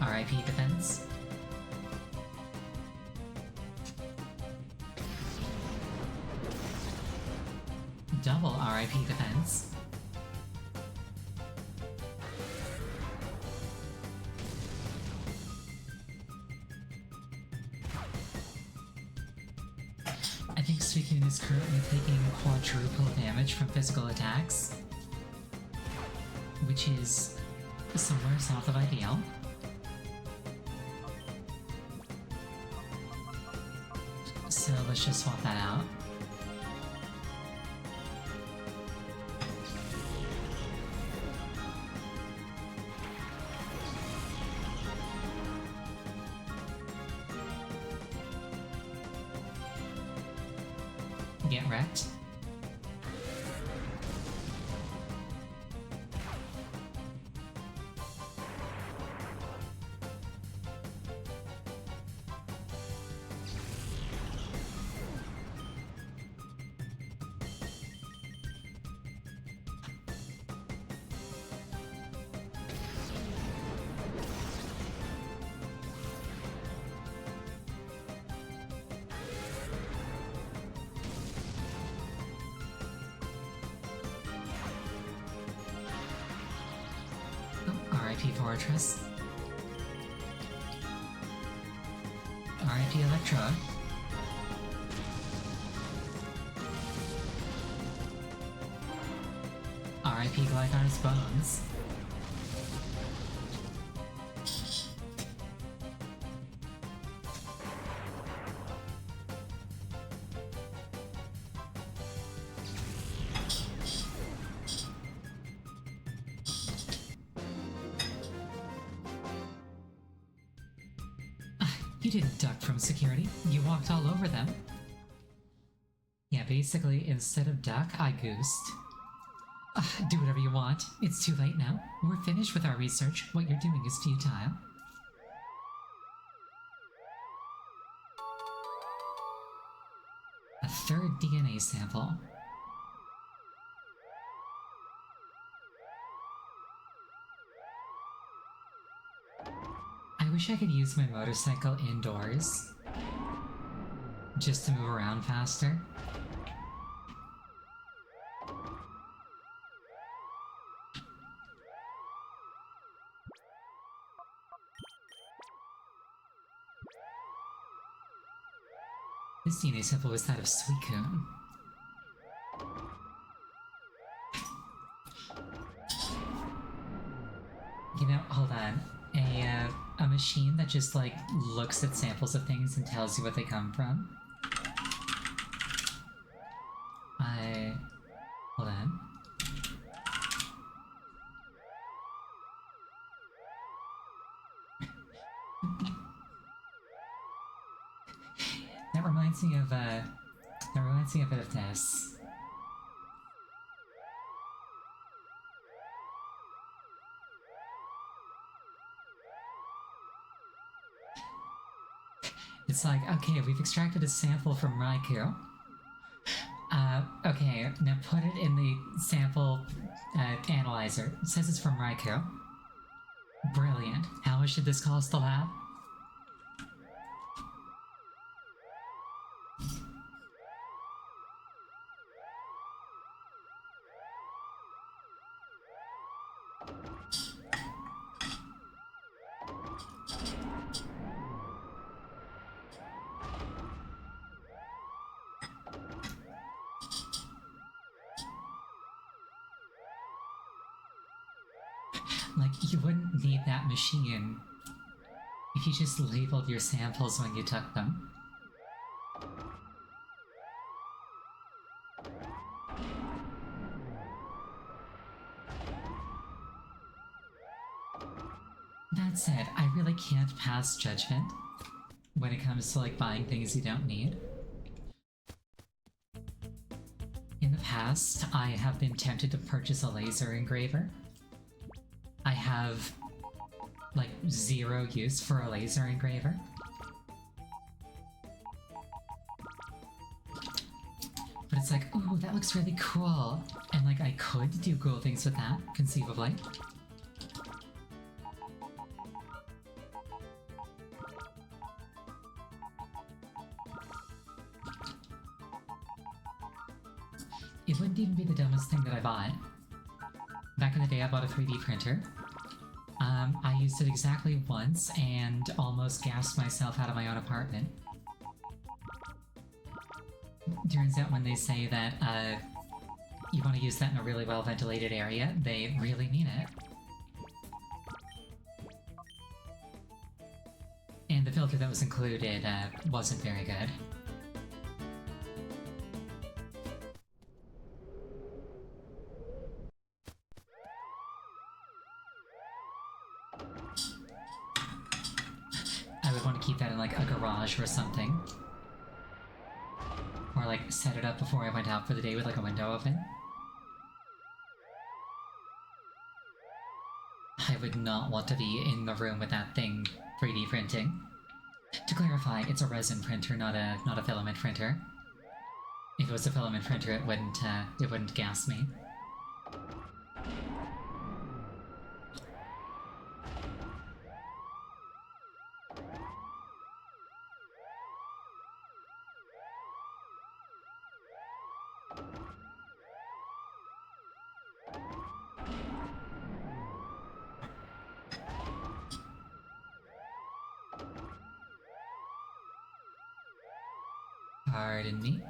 RIP defense. Double RIP defense. I think Suicune is currently taking quadruple damage from physical attacks, which is somewhere south of ideal. So let's just swap that out. Get wrecked. RIP Fortress. RIP Electro. RIP Gligar's bones. You didn't duck from security, you walked all over them. Yeah, basically, instead of duck, I goosed. Do whatever you want. It's too late now. We're finished with our research. What you're doing is futile. A third DNA sample. I wish I could use my motorcycle indoors. Just to move around faster. This DNA sample was that of Suicune. You know, hold on. A machine that just, like, looks at samples of things and tells you what they come from. Hold on. That reminds me of a bit of this. It's like, okay, we've extracted a sample from Raikou. Okay, now put it in the sample analyzer. It says it's from Raikou. Brilliant. How much did this cost the lab? Like, you wouldn't need that machine if you just labeled your samples when you took them. That said, I really can't pass judgment when it comes to like buying things you don't need. In the past, I have been tempted to purchase a laser engraver. I have like zero use for a laser engraver. But it's like, ooh, that looks really cool. And like I could do cool things with that, conceivably. It wouldn't even be the dumbest thing that I bought. Back in the day, I bought a 3D printer. I used it exactly once and almost gassed myself out of my own apartment. Turns out when they say that you want to use that in a really well-ventilated area, they really mean it. And the filter that was included wasn't very good. I would want to keep that in like a garage or something. Or like set it up before I went out for the day with like a window open. I would not want to be in the room with that thing 3D printing. To clarify, it's a resin printer, not a filament printer. If it was a filament printer, it wouldn't gas me. Pardon me?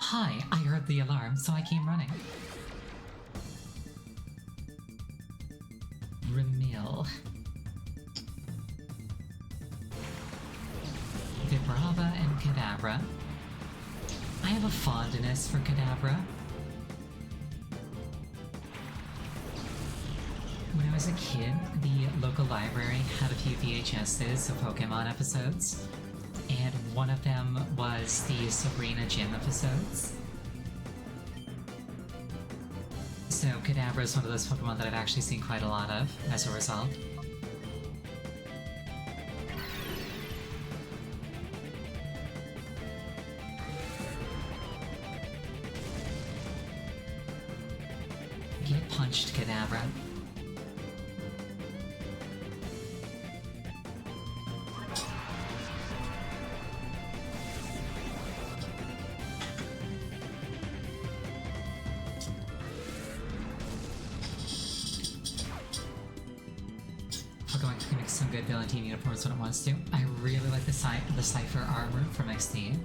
Hi, I heard the alarm, so I came running. Remil. Vibrava and Kadabra. I have a fondness for Kadabra. When I was a kid, the local library had a few VHSs of Pokemon episodes, and one of them was the Sabrina Gym episodes. So Kadabra is one of those Pokemon that I've actually seen quite a lot of, as a result. Get punched, Kadabra. Pokemon can make some good villain team uniforms when it wants to. I really like the Cypher armor from XD.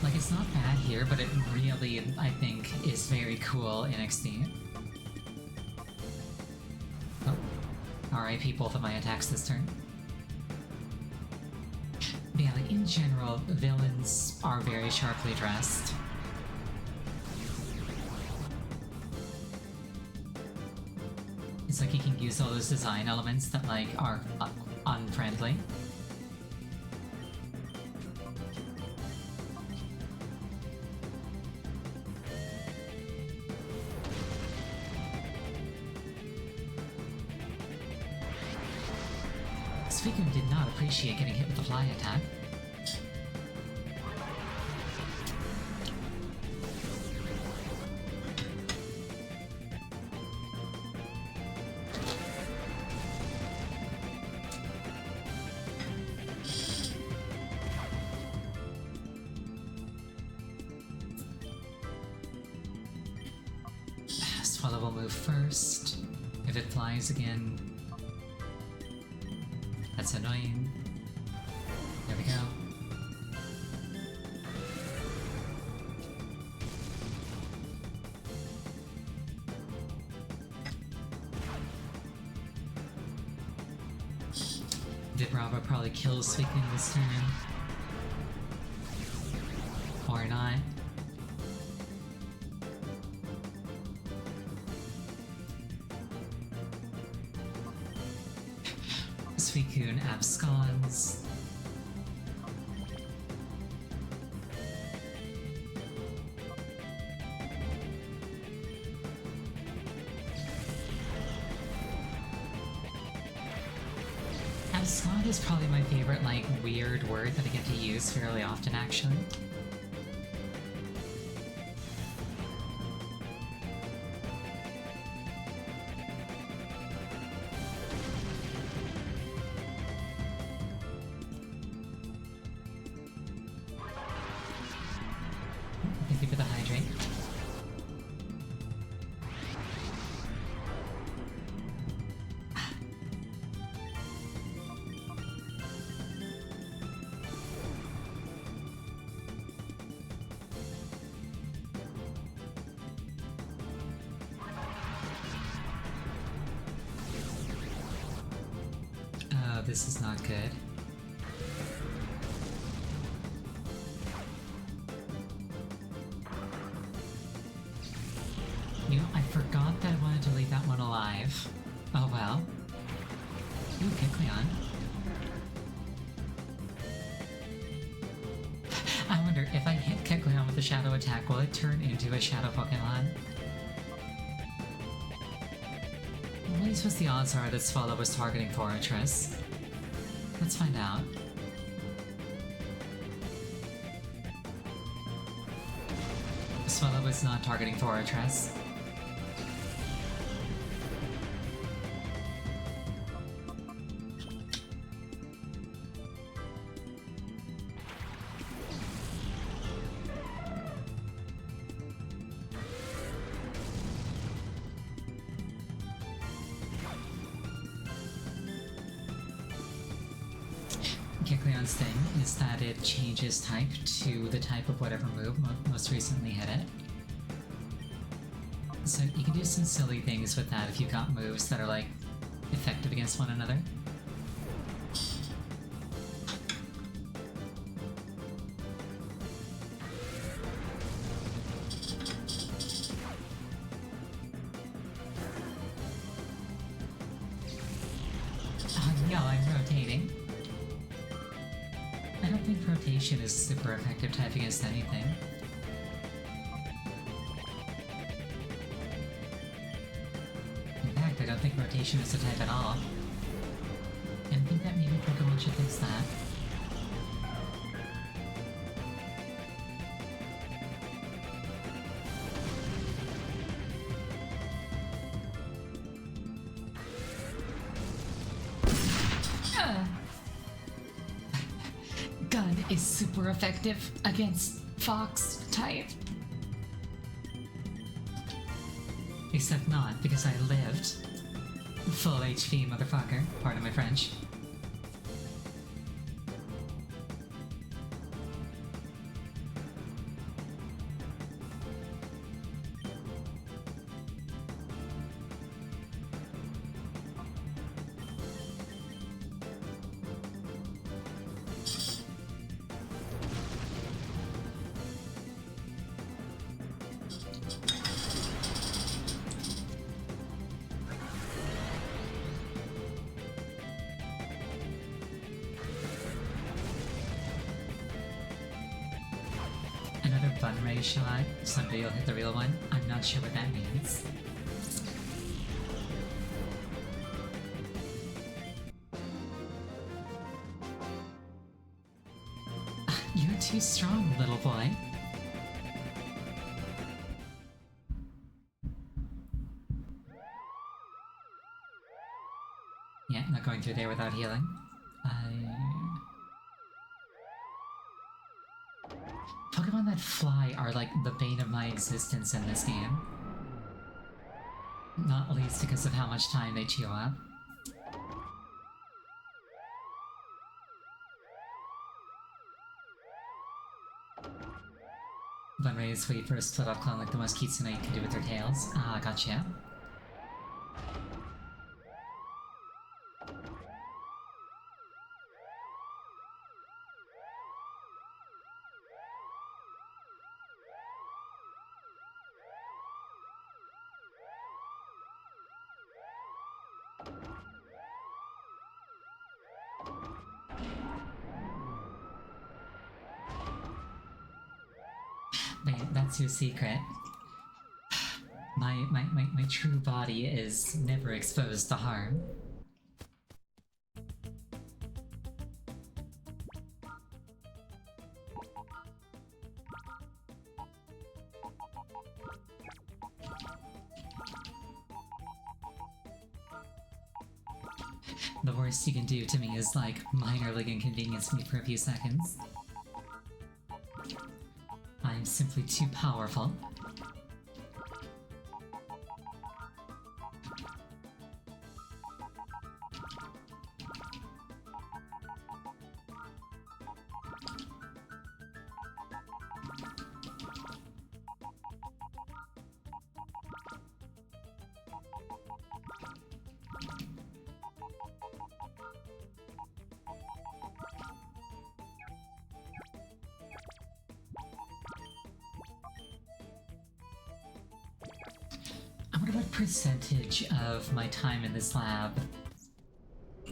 Like, it's not bad here, but it really, I think, is very cool in XD. Oh. RIP both of my attacks this turn. But yeah, like, in general, villains are very sharply dressed. It's like you can use all those design elements that, like, are unfriendly. Suicune did not appreciate getting hit with the fly attack. Swallow will move first. If it flies again, that's annoying. There we go. Vibrava probably kills Suicune this turn. Or not. Suicune absconds. Abscond is probably my favorite, like, weird word that I get to use fairly often, actually. Thank you for the hydrate. Oh, this is not good. You know, I forgot that I wanted to leave that one alive. Oh well. Ooh, Kecleon. I wonder, if I hit Kecleon with a shadow attack, will it turn into a shadow Pokemon? What do you suppose the odds are that Swallow was targeting Fortress? Let's find out. Swallow was not targeting Fortress. Kecleon's thing is that it changes type to the type of whatever move most recently hit it. So you can do some silly things with that if you've got moves that are, like, effective against one another. Oh no, I'm rotating. I don't think rotation is a super effective type against anything. In fact, I don't think rotation is a type at all. And I think that maybe Pokemon should fix that. Gun is super effective against Fox type. Except not, because I lived. Full HP, motherfucker. Pardon my French. Another bun ray shot. Someday you'll hit the real one. I'm not sure what that means. You're too strong, little boy. Yeah, not going through there without healing. Pokemon that fly are like the bane of my existence in this game. Not least because of how much time they chew up. Bunrays wait for a split up clone like the most Kitsune you can do with their tails. Ah, gotcha. Wait, that's your secret. My true body is never exposed to harm. The worst you can do to me is like minorly inconvenience me for a few seconds. I'm simply too powerful. I wonder what percentage of my time in this lab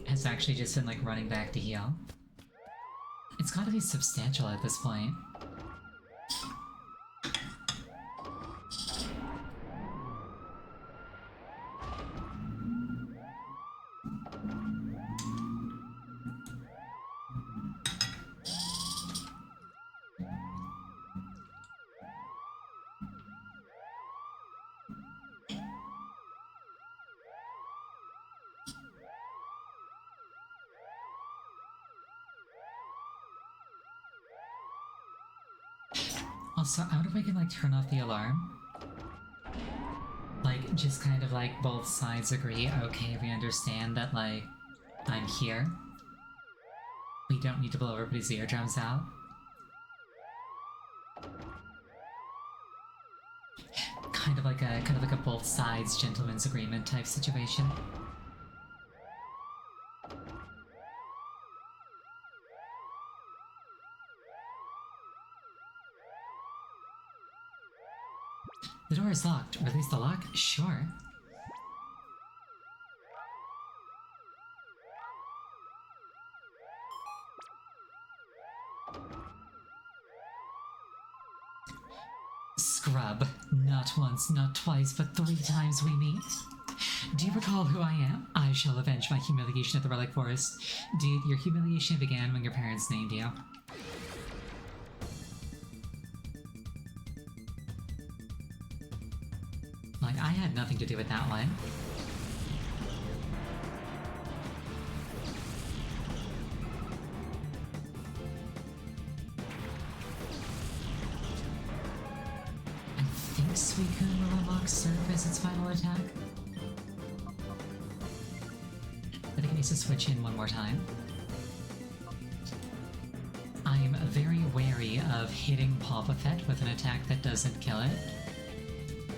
has actually just been like running back to heal. It's gotta be substantial at this point. Also, I wonder if I can like turn off the alarm. Like, just kind of like both sides agree, okay, we understand that like, I'm here. We don't need to blow everybody's eardrums out. Kind of like a both sides gentleman's agreement type situation. The door is locked. Release the lock? Sure. Scrub. Not once, not twice, but 3 times we meet. Do you recall who I am? I shall avenge my humiliation at the Relic Forest. Dude, your humiliation began when your parents named you. Like, I had nothing to do with that one. I think Suicune will unlock Surf as its final attack. I think it needs to switch in one more time. I'm very wary of hitting Papa Fett with an attack that doesn't kill it.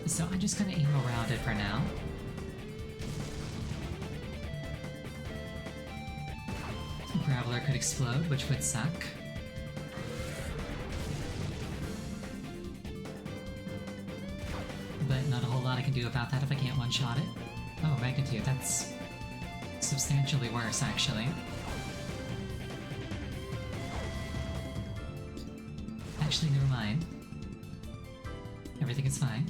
So I'm just gonna aim around it for now. Graveler could explode, which would suck. But not a whole lot I can do about that if I can't one-shot it. Oh, Magnitude, that's substantially worse, actually. Actually, never mind. Everything is fine.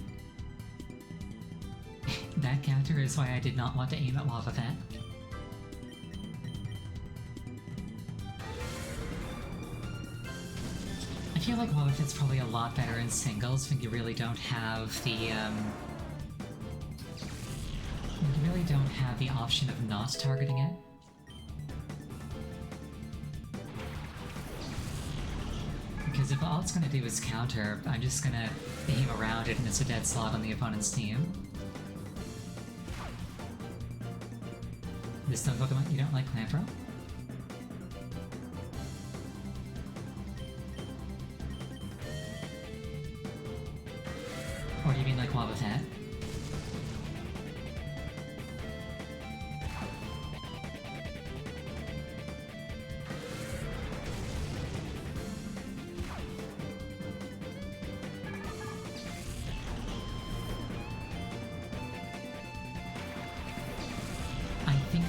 That counter is why I did not want to aim at Lava Fett. I feel like Lava Fett's probably a lot better in singles when you really don't have the, option of not targeting it. Because if all it's gonna do is counter, I'm just gonna aim around it and it's a dead slot on the opponent's team. This stone Pokemon, you don't like Clamperl? Or do you mean like Wobbuffet?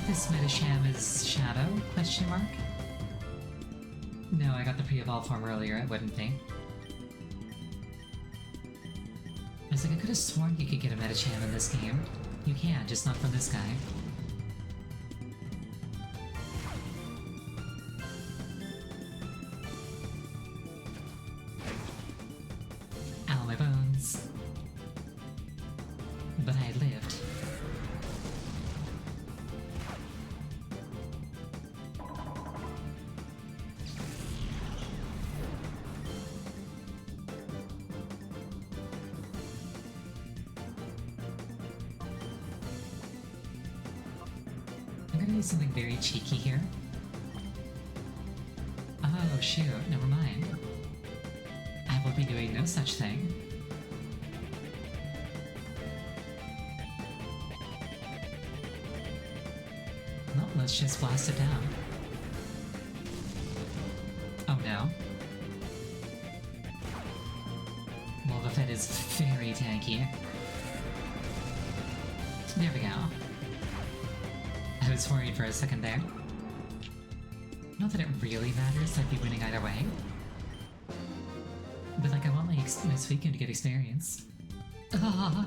This Metasham is Shadow? Question mark? No, I got the pre-evolve form earlier, it wouldn't be. I was like, I could have sworn you could get a Metasham in this game. You can, just not from this guy. Ow, my bones. But I lived. Something very cheeky here. Oh shoot, never mind. I will be doing no such thing. Well, let's just blast it down. Oh no. Wobbuffet is very tanky. There we go. I was worried for a second there. Not that it really matters, I'd be winning either way. But like, I want my Suicune to get experience. Ah!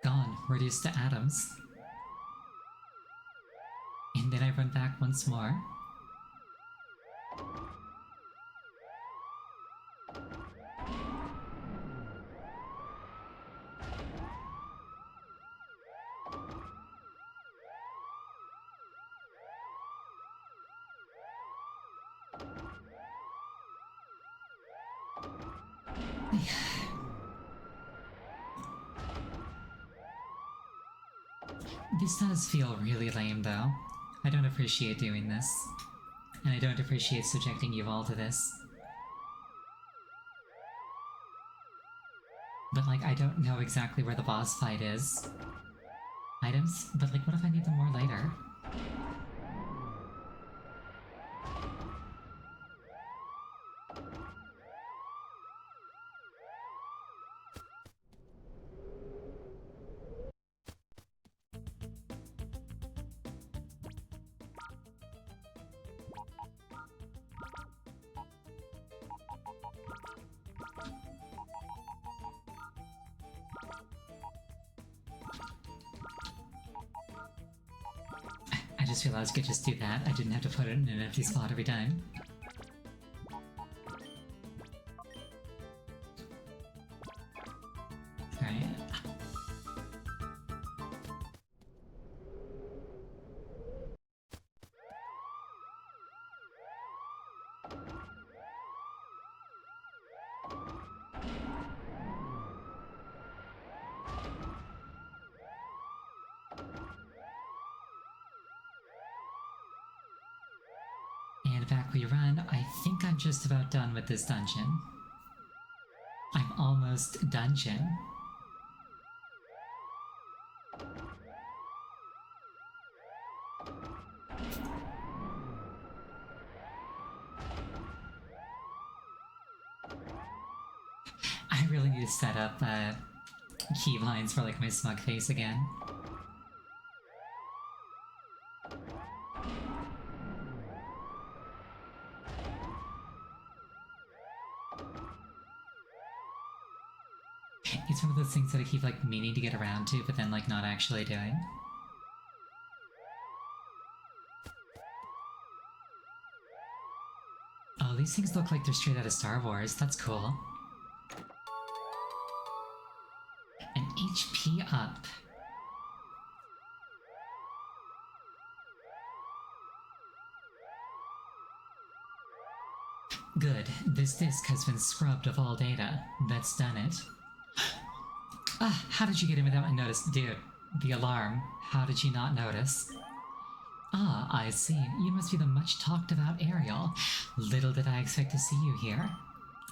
Gone, reduced to atoms. And then I run back once more. This does feel really lame though. I don't appreciate doing this. And I don't appreciate subjecting you all to this. But like, I don't know exactly where the boss fight is. Items? But like, what if I need them more later? I just realized I could just do that. I didn't have to put it in an empty spot every time. Alright. And back we run. I think I'm just about done with this dungeon. I'm almost dungeon. I really need to set up keybinds for like my smug face again. It's one of those things that I keep like meaning to get around to, but then like not actually doing. Oh, these things look like they're straight out of Star Wars. That's cool. An HP up. Good. This disk has been scrubbed of all data. That's done it. How did you get in without me notice? Dude, the alarm. How did you not notice? Ah, I see. You must be the much talked about Ariel. Little did I expect to see you here.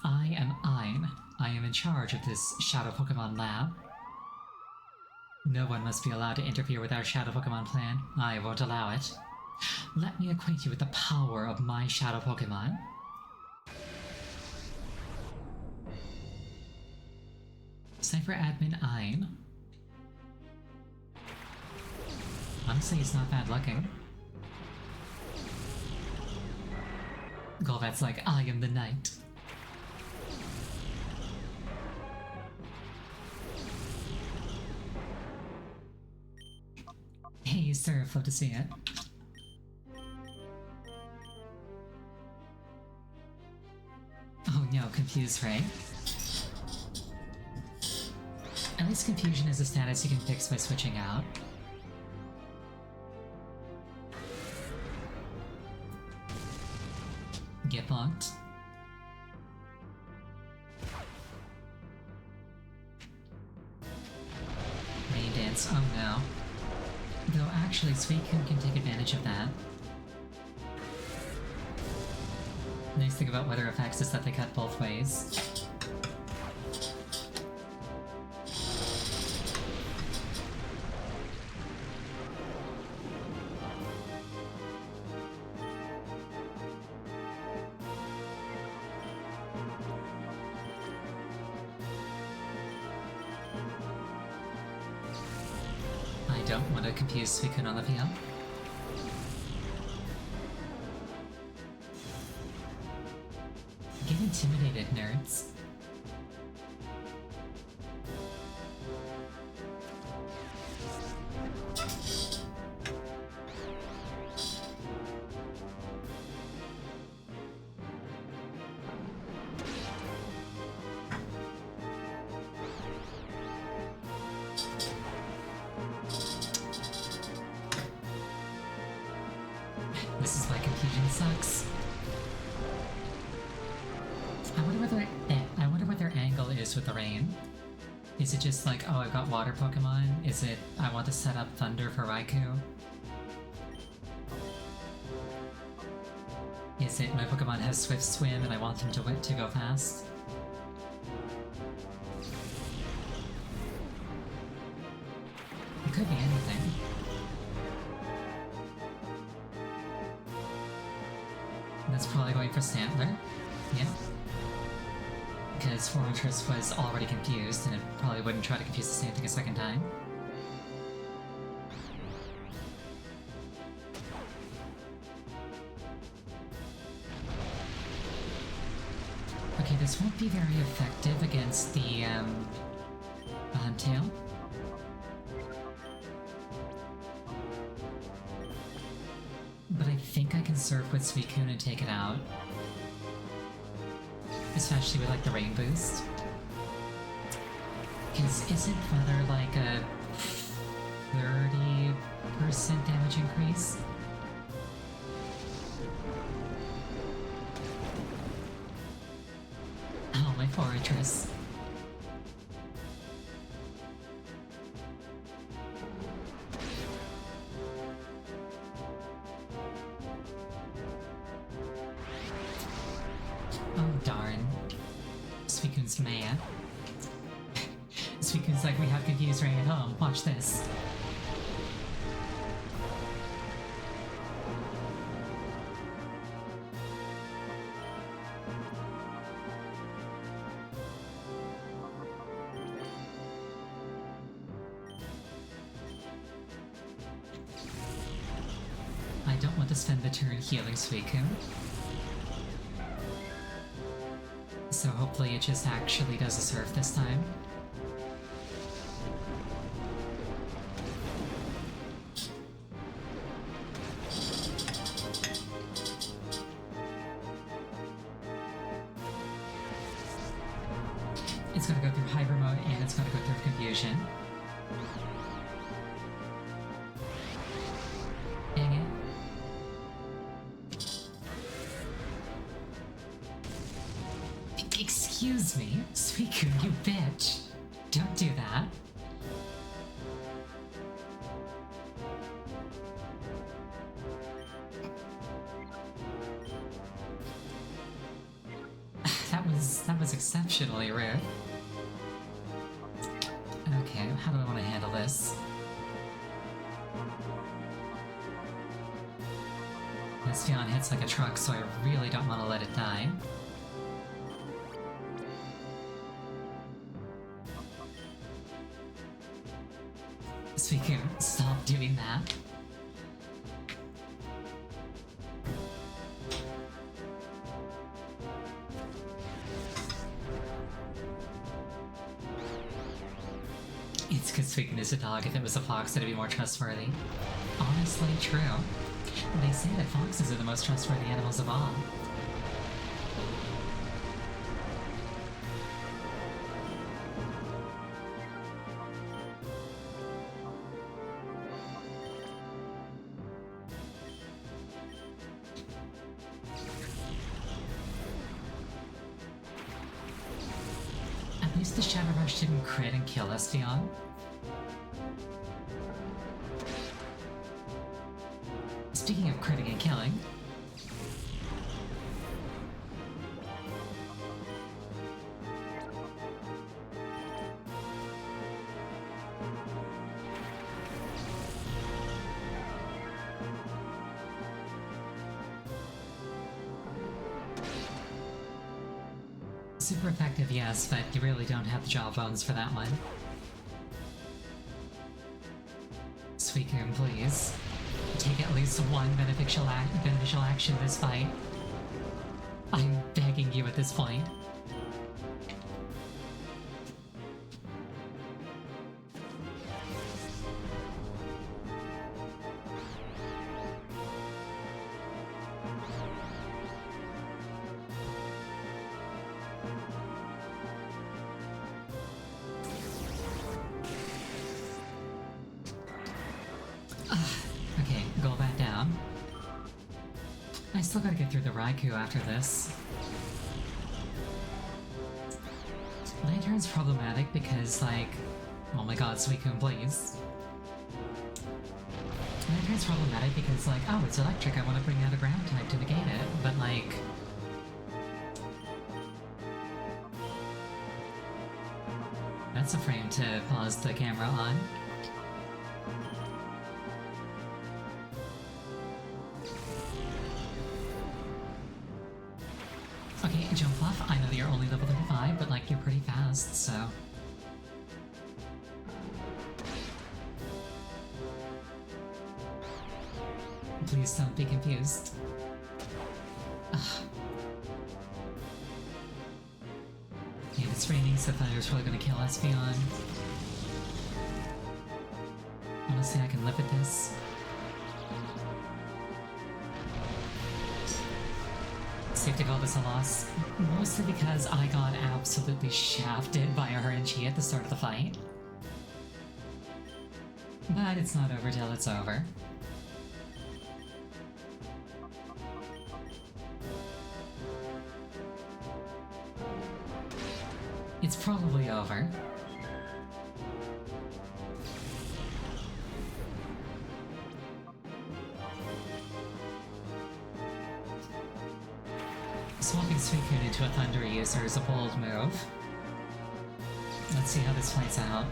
I am Ein. I am in charge of this Shadow Pokemon lab. No one must be allowed to interfere with our Shadow Pokemon plan. I won't allow it. Let me acquaint you with the power of my Shadow Pokemon. Cypher Admin Ein. Honestly, he's not bad looking. Golbat's like, I am the knight. Hey, sir, love to see it. Oh no, confused, right? At least confusion is a status you can fix by switching out. Get bonked. Rain dance, oh no. Though actually, Suicune can take advantage of that. Nice thing about weather effects is that they cut both ways. I don't want to confuse Suicune on the field. Get intimidated, nerds. This is why confusion sucks. I wonder what their angle is with the rain. Is it just like, oh, I've got water Pokemon? Is it, I want to set up Thunder for Raikou? Is it, my Pokemon has Swift Swim and I want them to go fast? It could be anything. That's probably going for Stantler. Yeah. Because Fortress was already confused, and it probably wouldn't try to confuse the same thing a second time. Okay, this won't be very effective against the Huntail. But I think I can surf with Suicune and take it out. Especially with, like, the rain boost. Because isn't weather like a 30% damage increase? Oh, my Fortress. Oh darn. Suicune's mad. Suicune's like, we have confused rain at home, watch this. I don't want to spend the turn healing Suicune. So hopefully it just actually does a surf this time. It's gonna go through Hyper Mode and it's gonna go through Confusion. Dang it. Excuse me, Suicune, you bitch. Don't do that. That was exceptionally rude. Okay, how do I want to handle this? This Fion hits like a truck, so I really don't want to let it die. Suicune, stop doing that. It's because Suicune is a dog. If it was a fox, it'd be more trustworthy. Honestly, true. They say that foxes are the most trustworthy animals of all. At least the Shadow Rush didn't crit and kill us, Fion. Speaking of critting and killing... Super effective, yes, but you really don't have the jawbones for that one. Suicune, please. Take at least one beneficial action this fight. I'm begging you at this point. Okay, go back down. I still gotta get through the Raikou after this. Lantern's problematic because, like... Oh my god, Suicune, please. Lantern's problematic because, like, oh, it's electric, I want to bring out a ground type to negate it, but, like... That's a frame to pause the camera on. Okay, jump off. I know that you're only level 35, but like, you're pretty fast, so... Please don't be confused. Ugh. Yeah, it's raining, so Thunder's probably gonna kill us, Fion. Honestly, I can live with this. Safe to call this a loss, mostly because I got absolutely shafted by a RNG at the start of the fight. But it's not over till it's over. It's probably over. Swapping Suicune into a Thunder user is a bold move. Let's see how this plays out.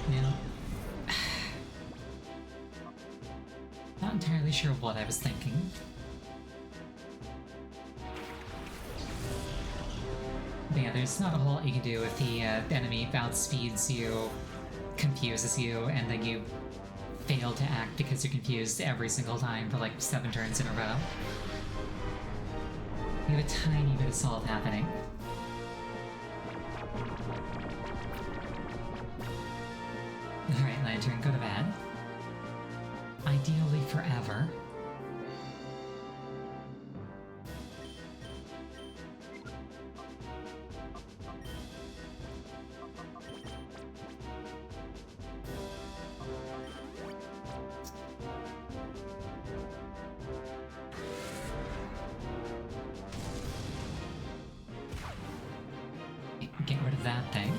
Yeah. Not entirely sure what I was thinking. But yeah, there's not a whole lot you can do if the enemy outspeeds you, confuses you, and then you fail to act because you're confused every single time for like 7 turns in a row. You have a tiny bit of solve happening. Alright, Lantern, go to bed. Ideally forever. get rid of that thing.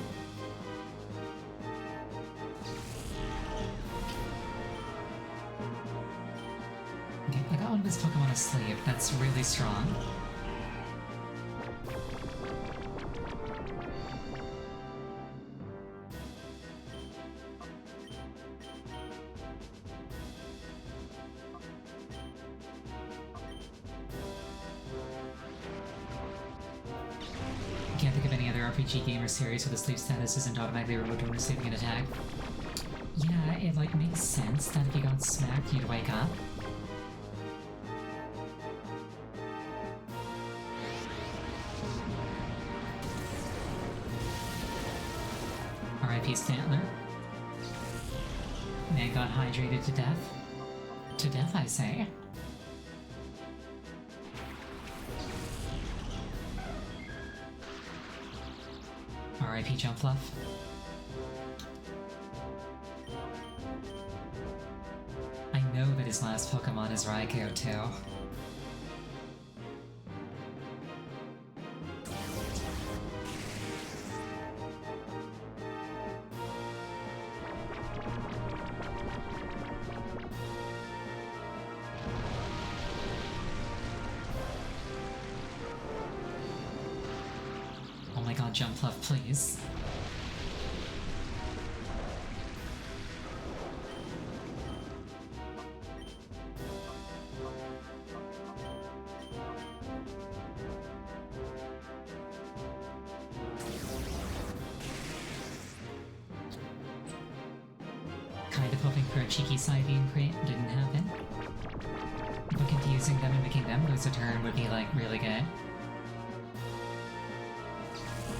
Okay, I got one of his Pokemon asleep. That's really strong. Can't think of any other RPG game or series where the sleep status isn't automatically removed when receiving an attack. Yeah, it like makes sense that if you got smacked, you'd wake up. R.I.P. Stantler. Man got hydrated to death. To death, I say. R.I.P. Jumpluff. I know that his last Pokemon is Raikou, too. Oh my god, Jumpluff, please. Kind of hoping for a cheeky side beam crate, didn't happen. But confusing them and making them lose a turn would be like really good.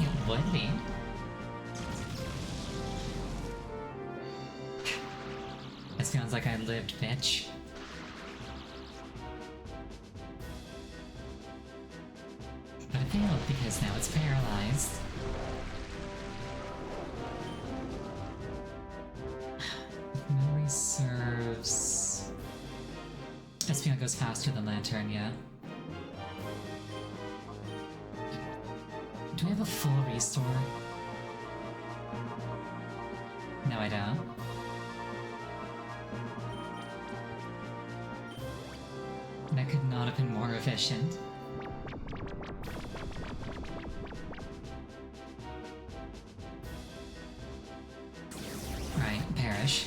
It would be. It sounds like I lived, bitch. But it failed because now it's paralyzed. If memory serves... Espeon goes faster than Lantern, yeah. Do I have a full restore? No, I don't. That could not have been more efficient. Right, perish.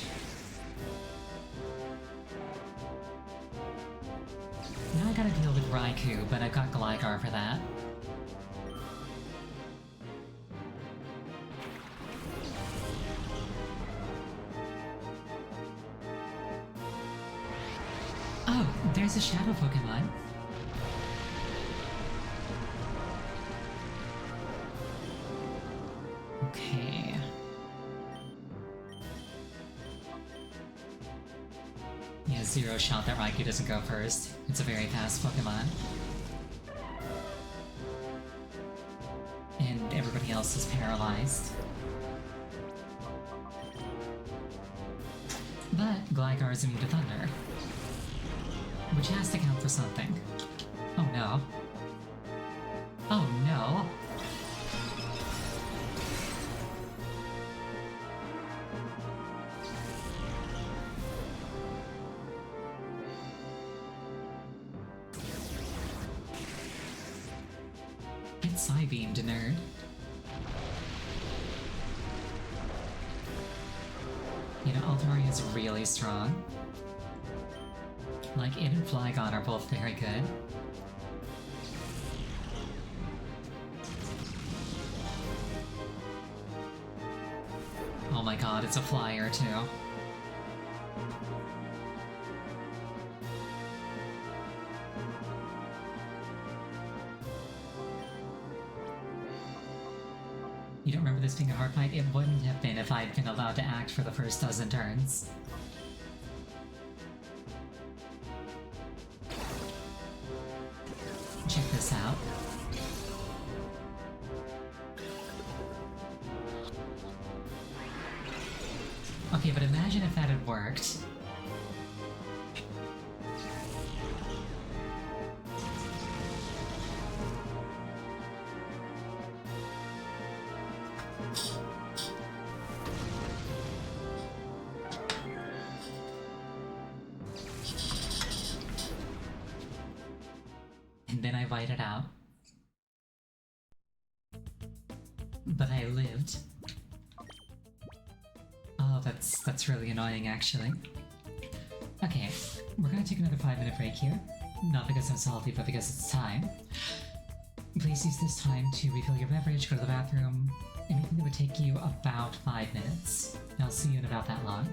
Now I gotta deal with Raikou, but I've got Gligar for that. Oh, there's a Shadow Pokemon. Okay. Yeah, zero shot that Raikou doesn't go first. It's a very fast Pokemon. And everybody else is paralyzed. But Gligar is immune to Thunder. Which has to count for something. Oh no. Oh no! It's Psybeamed, nerd. You know, Altaria is really strong. Like, it and Flygon are both very good. Oh my god, it's a flyer too. You don't remember this being a hard fight? It wouldn't have been if I'd been allowed to act for the first dozen turns. Check this out. Okay, but imagine if that had worked. then I whited out. But I lived. Oh, that's really annoying, actually. Okay, we're gonna take another 5-minute break here. Not because I'm salty, but because it's time. Please use this time to refill your beverage, go to the bathroom, anything that would take you about 5 minutes. I'll see you in about that long.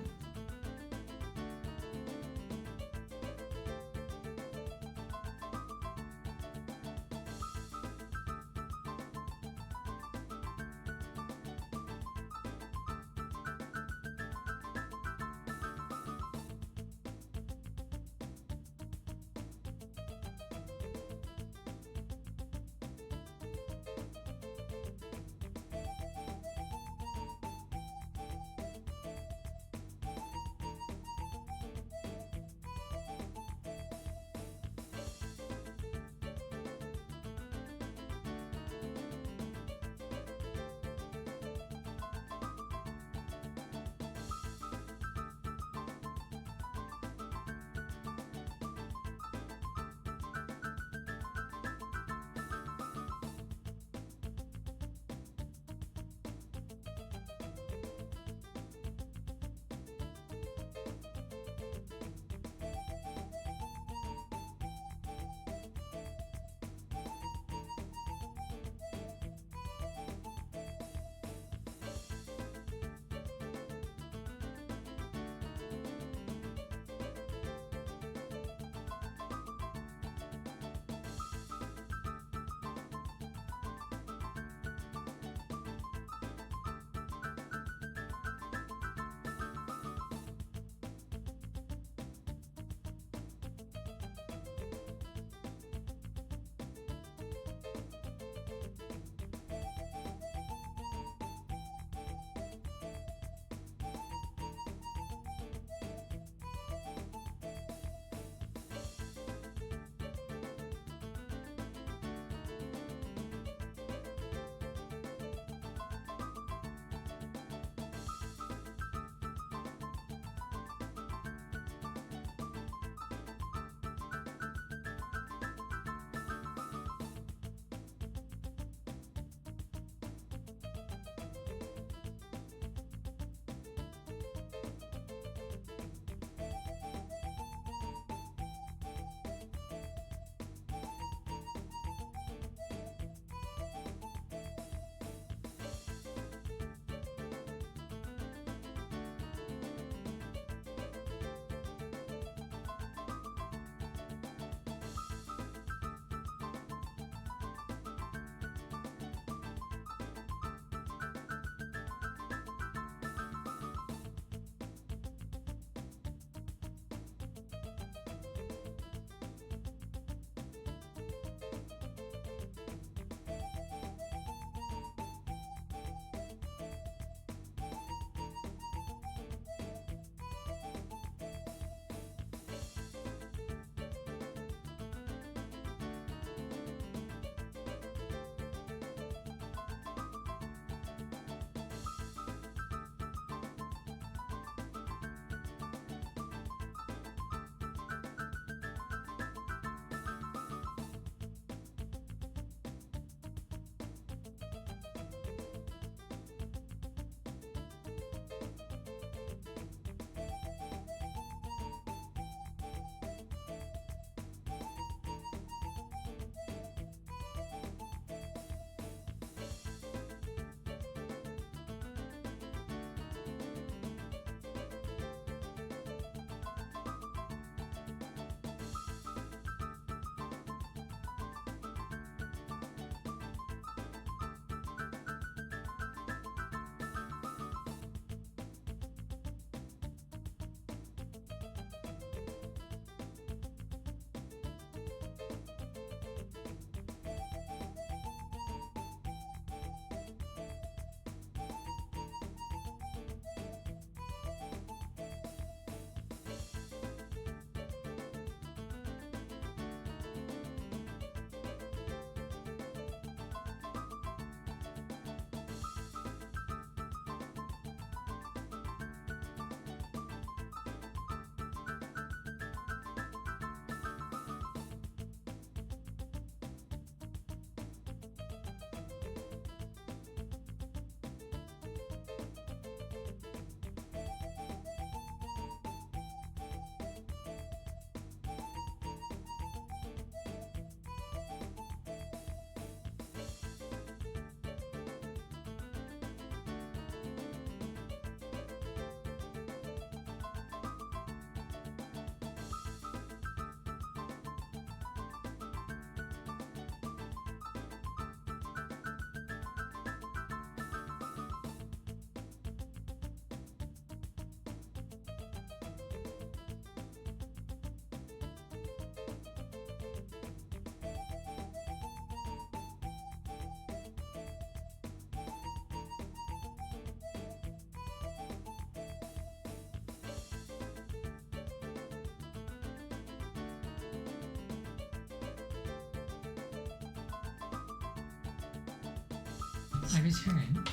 I return.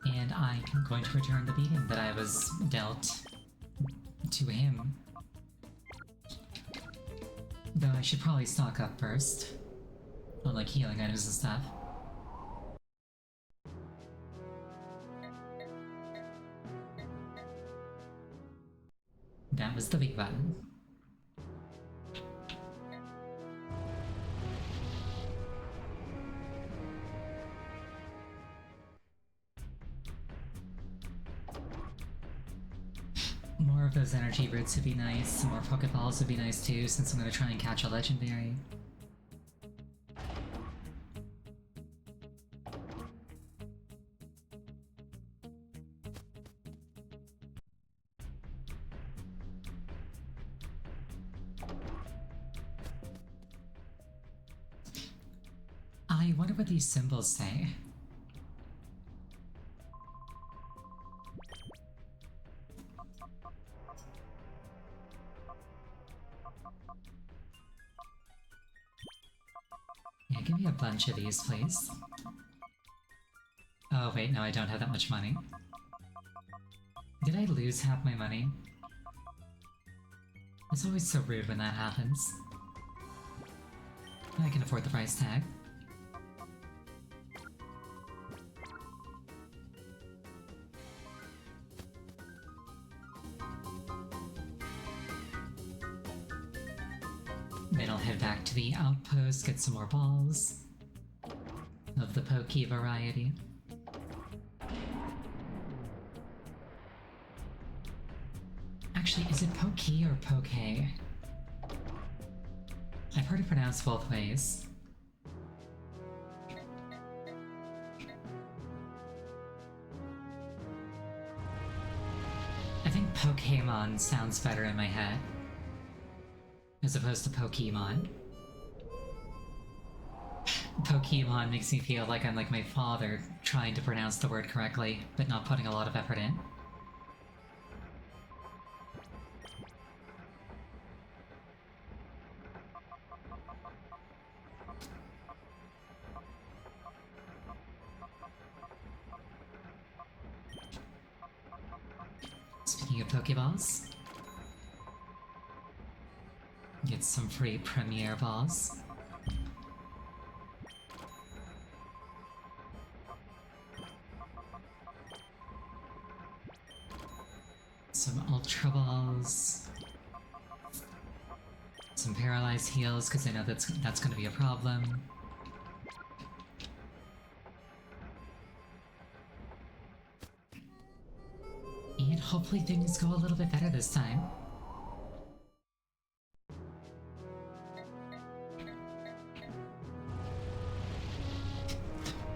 And I am going to return the beating that I was dealt to him. Though I should probably stock up first on like healing items and stuff. That was the big button. More of those energy roots would be nice, some more Pokeballs would be nice too, since I'm gonna try and catch a legendary. I wonder what these symbols say. Yeah, give me a bunch of these, please. Oh wait, no, I don't have that much money. Did I lose half my money? It's always so rude when that happens. I can afford the price tag. Then I'll head back to the outpost, get some more balls of the Pokey variety. Actually, is it Pokey or Poke? I've heard it pronounced both ways. I think Pokemon sounds better in my head, as opposed to Pokemon. Pokemon makes me feel like I'm like my father, trying to pronounce the word correctly, but not putting a lot of effort in. Speaking of Pokeballs, get some free Premier Balls. Some Ultra Balls. Some Paralyzed Heals, because I know that's going to be a problem. And hopefully things go a little bit better this time.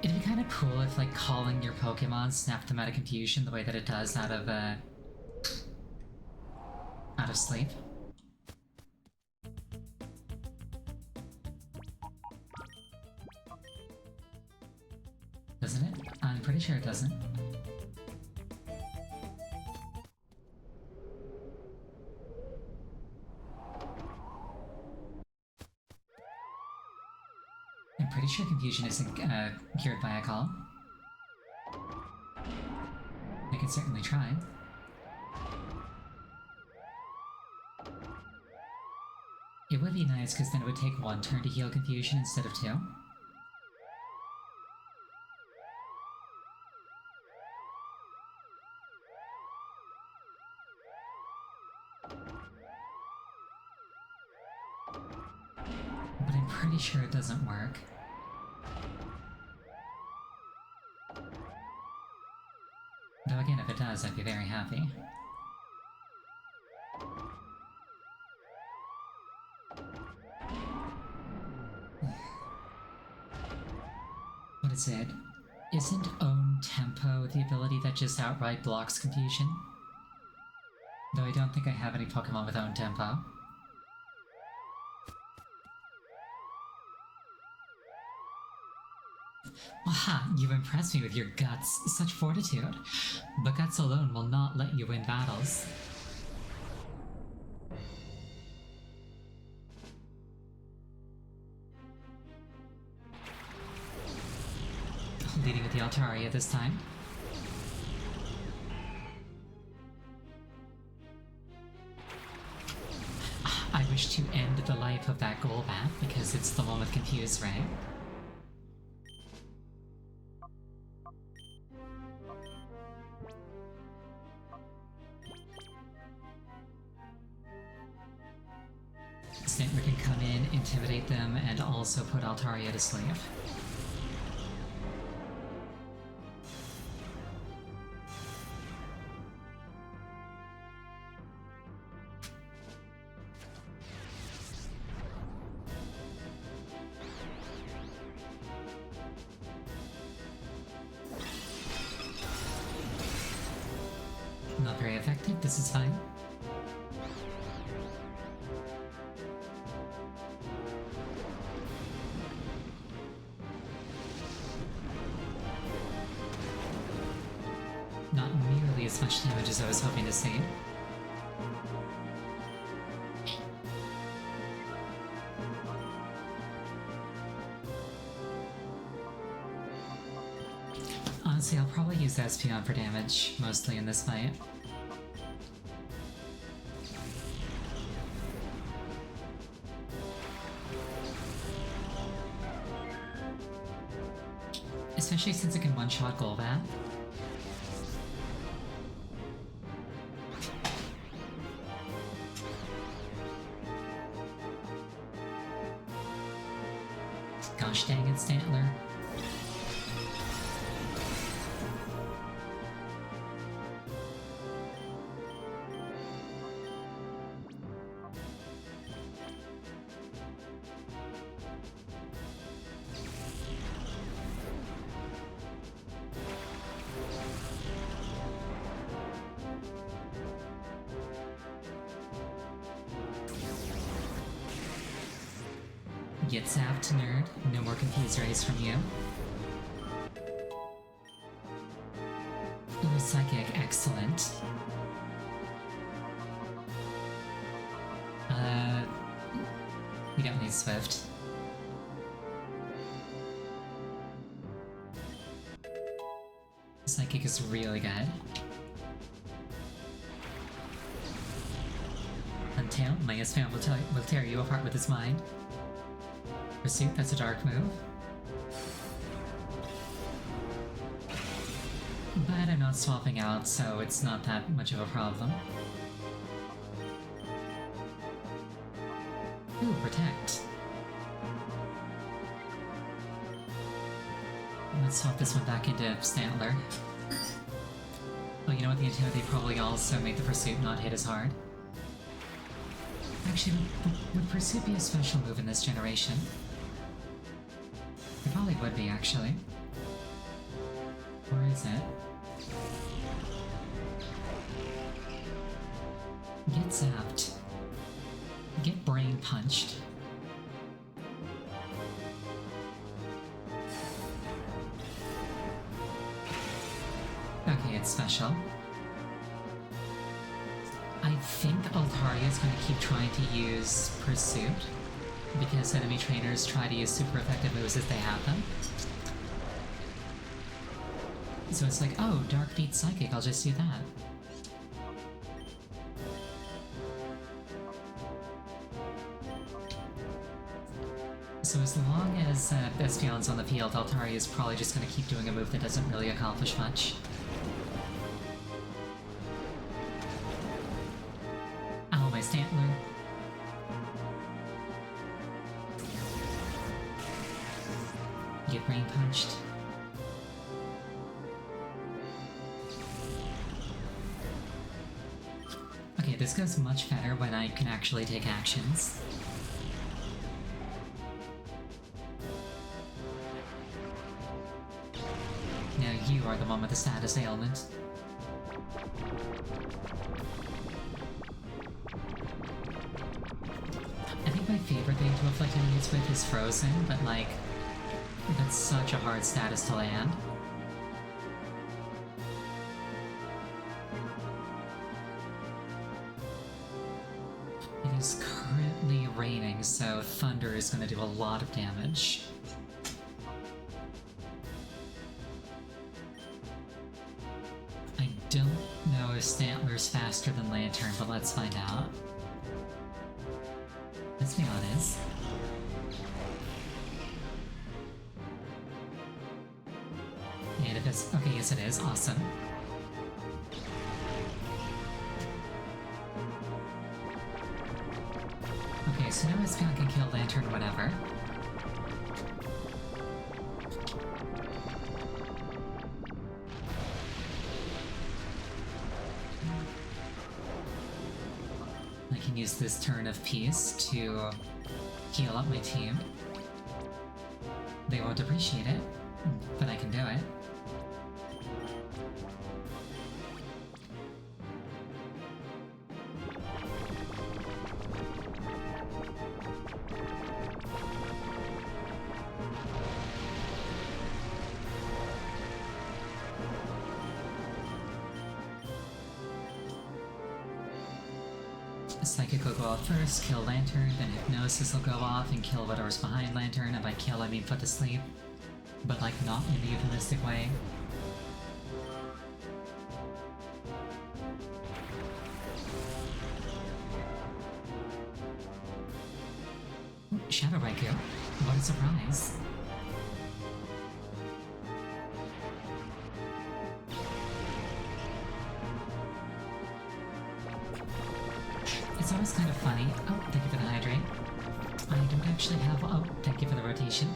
It'd be kind of cool if, like, calling your Pokemon snapped them out of confusion the way that it does out of sleep. Doesn't it? I'm pretty sure it doesn't. I'm pretty sure confusion isn't cured by a call. I can certainly try. It would be nice, because then it would take one turn to heal confusion instead of two. But I'm pretty sure it doesn't work. Though again, if it does, I'd be very happy. What is it? Isn't Own Tempo the ability that just outright blocks confusion? Though I don't think I have any Pokemon with Own Tempo. Aha, you impress me with your guts, such fortitude. But guts alone will not let you win battles. Leading with the Altaria this time. I wish to end the life of that Golbat because it's the one with Confuse Ray. Stantler can come in, intimidate them, and also put Altaria to sleep. Not very effective, this is fine. Not nearly as much damage as I was hoping to see. Honestly, I'll probably use Espeon for damage, mostly in this fight. Especially since it can one-shot Golbat. Gosh dang it, Stantler. Get zapped, nerd. No more Confuse Rays from you. Ooh, Psychic, excellent. We don't need Swift. Psychic is really good. Untail, my Espeon will tear you apart with his mind. Pursuit, that's a dark move. But I'm not swapping out, so it's not that much of a problem. Ooh, Protect. Let's swap this one back into Stantler. Oh, you know what? The Intimidate probably also made the Pursuit not hit as hard. Actually, would Pursuit be a special move in this generation? It probably would be, actually. Or is it? Get zapped. Get brain punched. Okay, it's special. I think Altaria is going to keep trying to use Pursuit, because enemy trainers try to use super effective moves as they have them. So it's like, oh, Dark beats Psychic, I'll just do that. So as long as Espeon's on the field, Altaria is probably just going to keep doing a move that doesn't really accomplish much. Ow, my Stantler. Get brain punched. Okay, this goes much better when I can actually take actions. Now you are the one with the status ailment. I think my favorite thing to afflict enemies with is Frozen, but like, that's such a hard status to land. It is currently raining, so Thunder is going to do a lot of damage. don't know if Stantler's faster than Lantern, but let's find out. Let's be honest. And if it's... okay, yes it is. Awesome. Okay, so now Espion can kill Lantern whenever. I can use this turn of peace to heal up my team. They won't appreciate it, but I can do it. Psychic will go off first, kill Lantern, then Hypnosis will go off and kill whatever's behind Lantern, and by kill I mean put to sleep. But like, not in the euphemistic way. Shadow Raikou. What a surprise. It's always kind of funny. Oh, thank you for the hydrate. I don't actually have... oh, thank you for the rotation.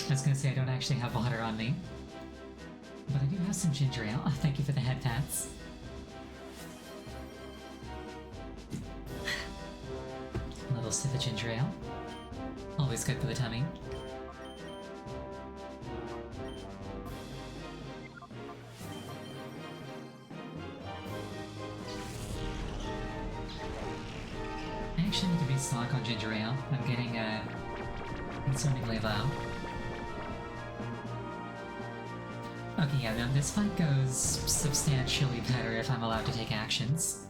I was gonna say I don't actually have water on me. But I do have some ginger ale. Oh, thank you for the head pats. A little sip of ginger ale. Always good for the tummy. I actually need to restock on ginger ale. I'm getting concerningly low. Okay, yeah, no, this fight goes substantially better if I'm allowed to take actions.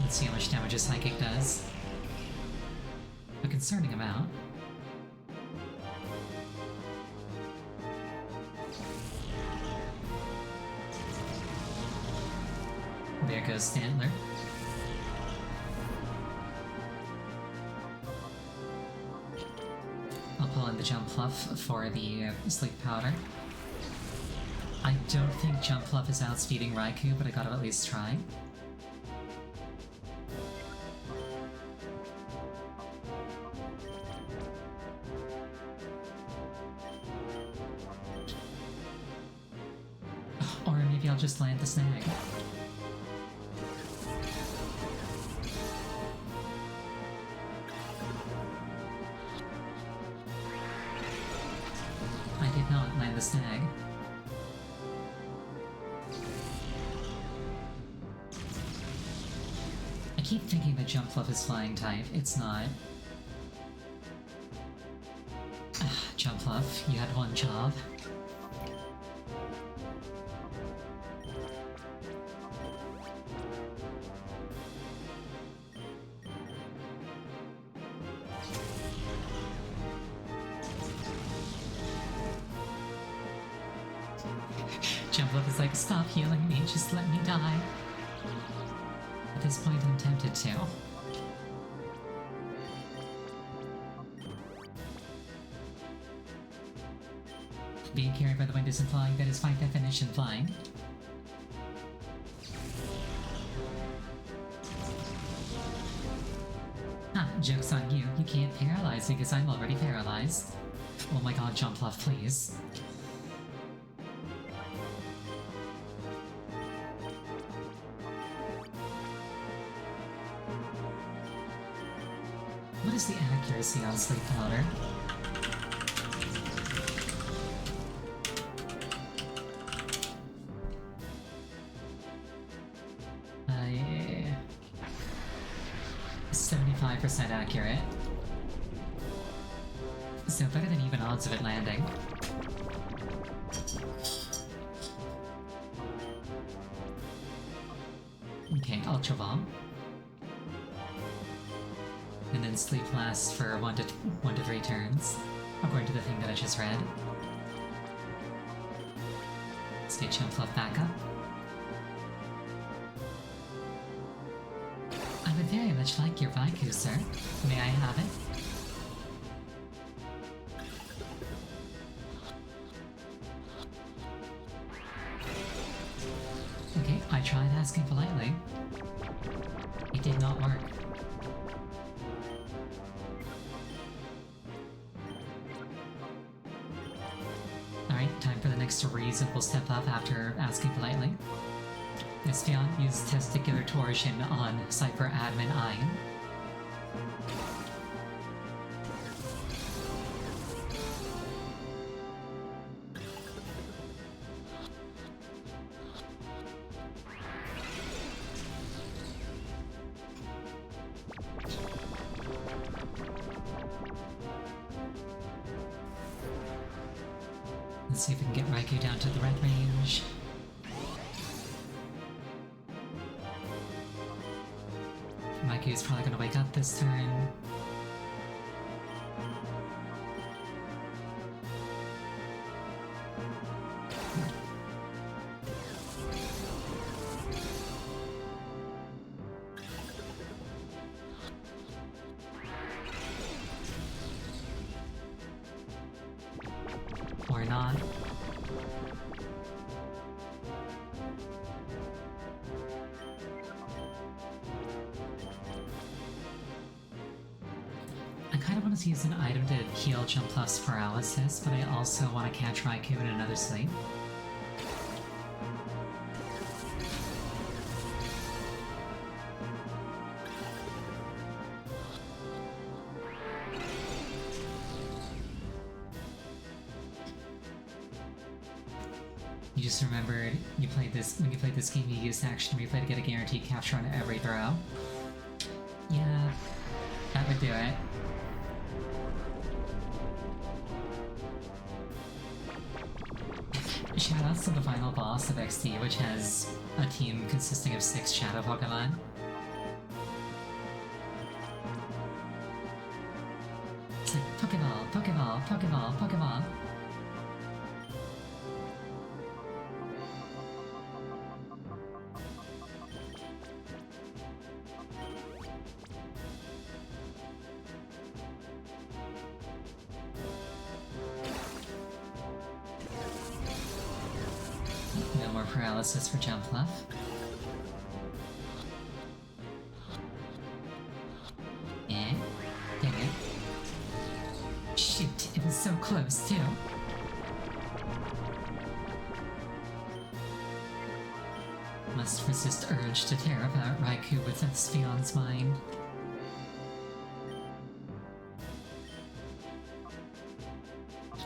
Let's see how much damage a Psychic does. A concerning amount. There goes Stantler. I'll pull in the Jump Fluff for the Sleep Powder. I don't think Jump Fluff is outspeeding Raikou, but I gotta at least try. Or maybe I'll just land the snag. I did not land the snag. I keep thinking that Jump Fluff is flying type. It's not. Jump Fluff, you had one job. Jump Fluff is like, stop healing me, just let me die. At this point, I'm tempted to. Being carried by the wind isn't flying, that is by definition flying. Ah, joke's on you. You can't paralyze me because I'm already paralyzed. Oh my god, Jump Fluff, please. What is the accuracy on Sleep Powder? Yeah. 75% accurate. So better than even odds of it landing. Okay, Ultra Ball. And then Sleep lasts for 1 to 3 turns, according to the thing that I just read. Let's get Jumpluff back up. I would very much like your Raikou, sir. May I have it? Okay, I tried asking politely. It did not work. Alright, time for the next reasonable step up after asking politely. Espeon used testicular torsion on Cypher Admin Iron. Let's see if we can get Raikou down to the red range. Raikou's probably gonna wake up this turn. Or not. I kind of want to use an item to heal Jumpluff's paralysis, but I also want to catch Raikou in another sleep. You just remembered you played this when you played this game. You used action replay to get a guaranteed capture on every throw. Yeah, that would do it. Shoutouts to the final boss of XD, which has a team consisting of 6 Shadow Pokemon. It's like Pokeball, Pokeball, Pokeball, Pokeball. No more paralysis for Jumpluff. Eh? Dang it. Shoot, it was so close, too. Must resist urge to tear apart Raikou with Espeon's mind.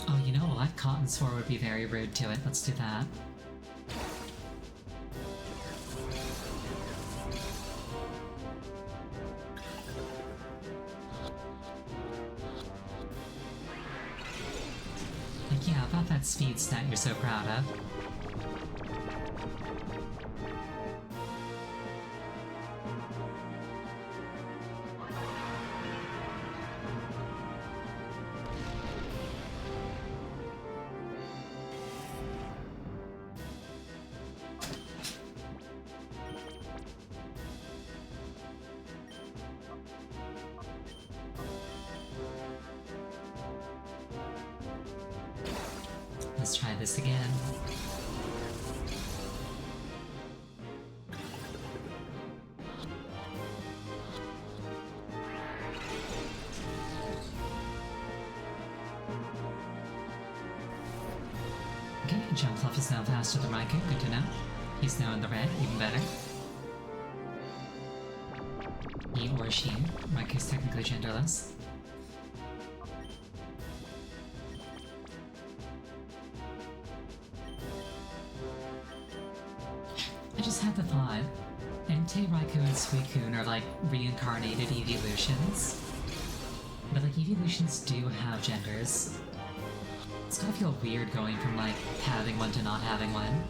Oh, you know what? Cotton Sword would be very rude to it. Let's do that. Like, yeah, about that speed stat you're so proud of. Let's try this again. Okay, Jumpluff is now faster than Raikou, good to know. He's now in the red, even better. He or she. Raikou's technically genderless. I just had the thought, Entei, Raikou, and Suicune are like reincarnated evolutions. But like evolutions do have genders. It's gotta feel weird going from like having one to not having one.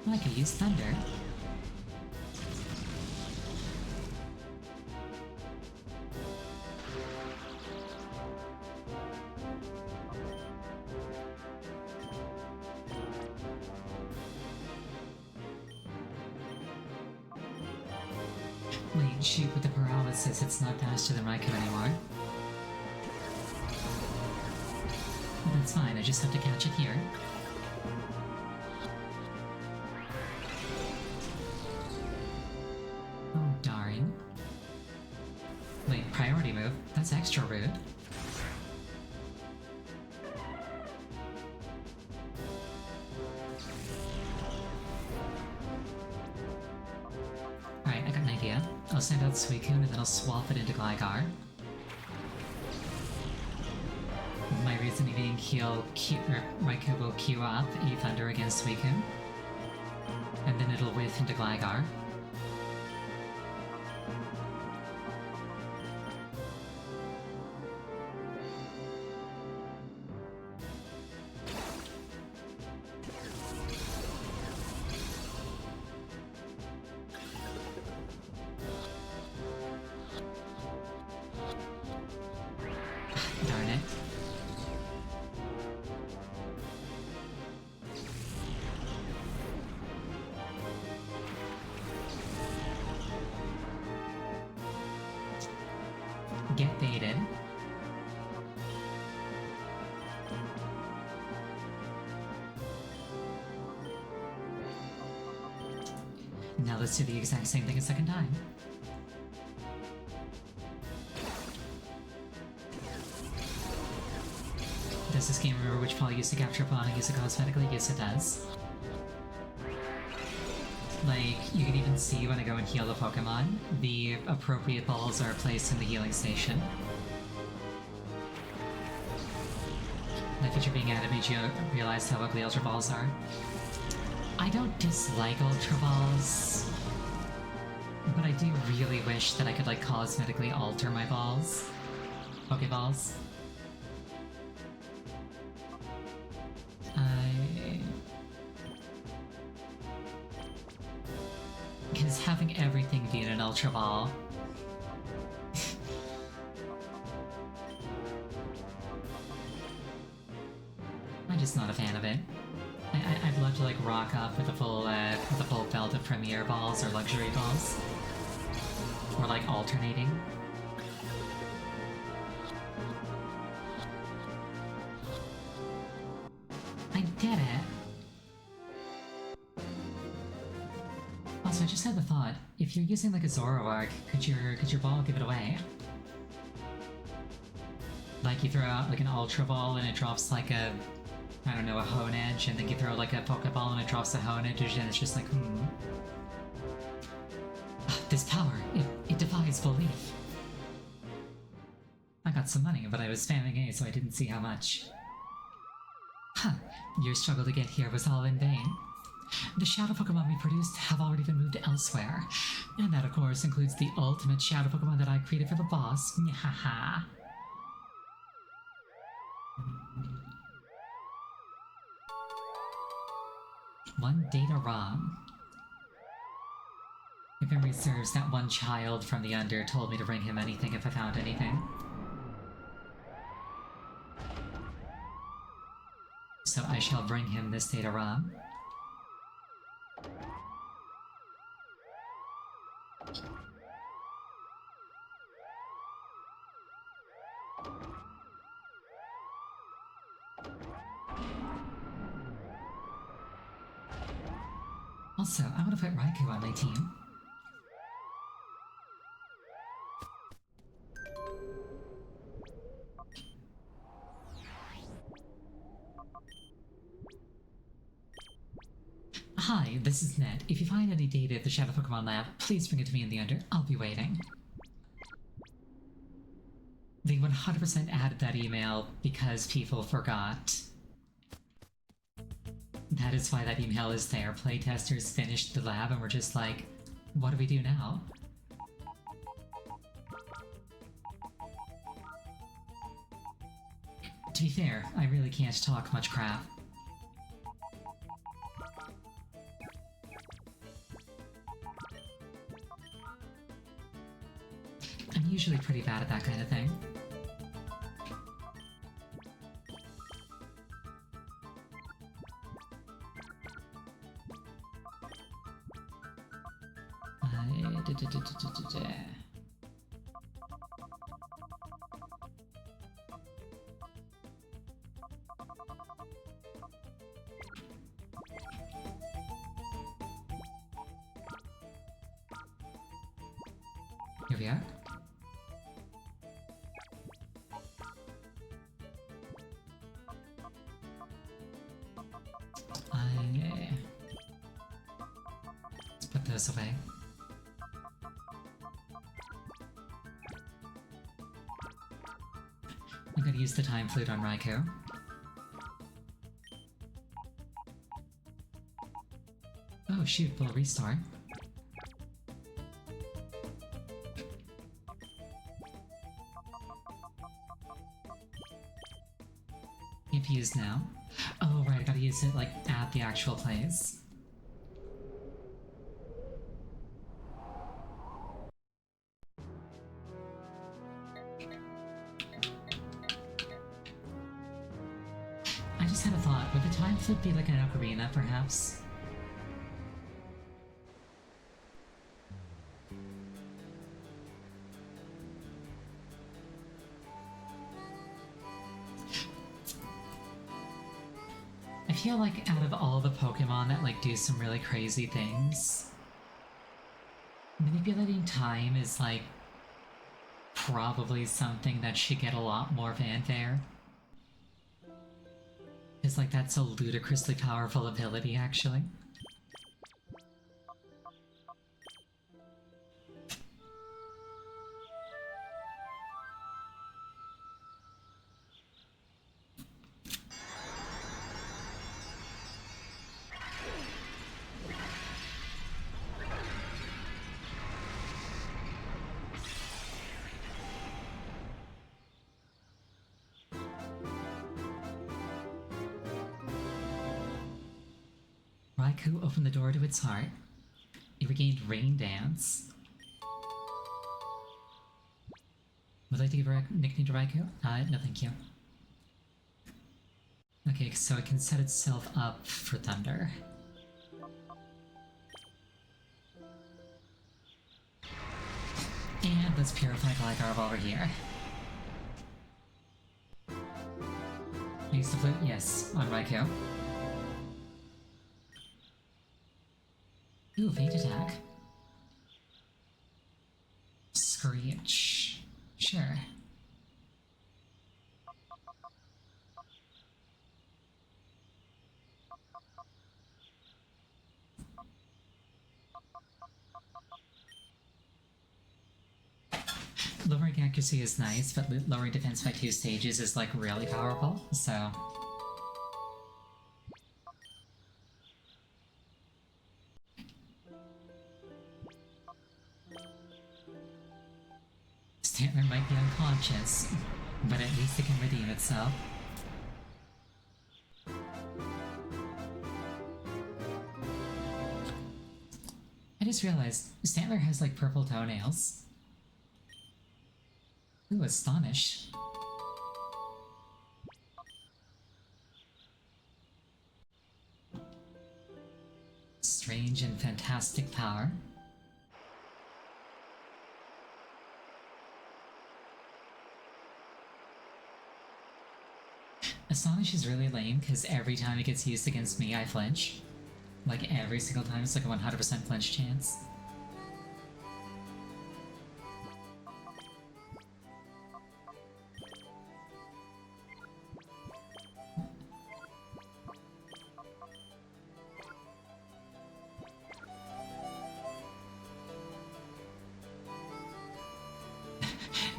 I could use Thunder. Wait, shoot, with the paralysis, it's not faster than Raikou anymore. That's fine, I just have to catch it here. Oh, darn. Wait, priority move? That's extra rude. Alright, I got an idea. I'll send out Suicune and then I'll swap it into Gligar. My reasoning being Raikou will queue up a Thunder against Suicune. And then it'll whiff into Gligar. Darn it. Get baited. Now let's do the exact same thing a second time. Does this game remember which ball used to capture upon and use it cosmetically? Yes, it does. Like, you can even see when I go and heal the Pokemon, the appropriate balls are placed in the healing station. That feature being added made you realize how ugly Ultra Balls are. I don't dislike Ultra Balls, but I do really wish that I could, like, cosmetically alter my balls. Pokeballs. Because having everything be in an Ultra Ball... I'm just not a fan of it. I'd love to, like, rock up with a full belt of Premier Balls or Luxury Balls. Or, like, alternating. I did it! Also, I just had the thought, if you're using like a Zoroark, could your ball give it away? Like you throw out like an Ultra Ball and it drops like a, I don't know, a Honedge, and then you throw like a Pokeball and it drops a Honedge, and it's just like, this power, it defies belief. I got some money, but I was spamming A, so I didn't see how much. Huh, your struggle to get here was all in vain. The Shadow Pokemon we produced have already been moved elsewhere. And that, of course, includes the ultimate Shadow Pokemon that I created for the boss. Nyahaha. One data wrong. If memory serves, that one child from the Under told me to bring him anything if I found anything. So I shall bring him this data wrong. Also, I want to put Raikou on my team. Hi, this is Ned. If you find any data at the Shadow Pokemon Lab, please bring it to me in the Under. I'll be waiting. They 100% added that email because people forgot. That is why that email is there. Playtesters finished the lab and were just like, what do we do now? To be fair, I really can't talk much crap. usually pretty bad at that kind of thing. Here we are. Let's put those away. I'm gonna use the time flute on Raikou. Oh shoot, we'll restart. Can't be used now. Oh right, I gotta use it like at the actual place. I just had a thought, would the time flip be like an ocarina perhaps? I feel like out of all the Pokemon that like do some really crazy things, manipulating time is like probably something that should get a lot more fanfare. It's like that's a ludicrously powerful ability actually. Raikou opened the door to its heart. It regained Rain Dance. Would like to give a nickname to Raikou? No thank you. Okay, so it can set itself up for Thunder. And let's purify Gligar while we're here. Use the flute? Yes, on Raikou. Ooh, Feint Attack. Screech. Sure. Lowering accuracy is nice, but lowering defense by 2 stages is like really powerful, so... Stantler might be unconscious, but at least it can redeem itself. I just realized, Stantler has like purple toenails. Ooh, Astonish. Strange and fantastic power. Astonish is really lame because every time it gets used against me, I flinch. Like every single time, it's like a 100% flinch chance.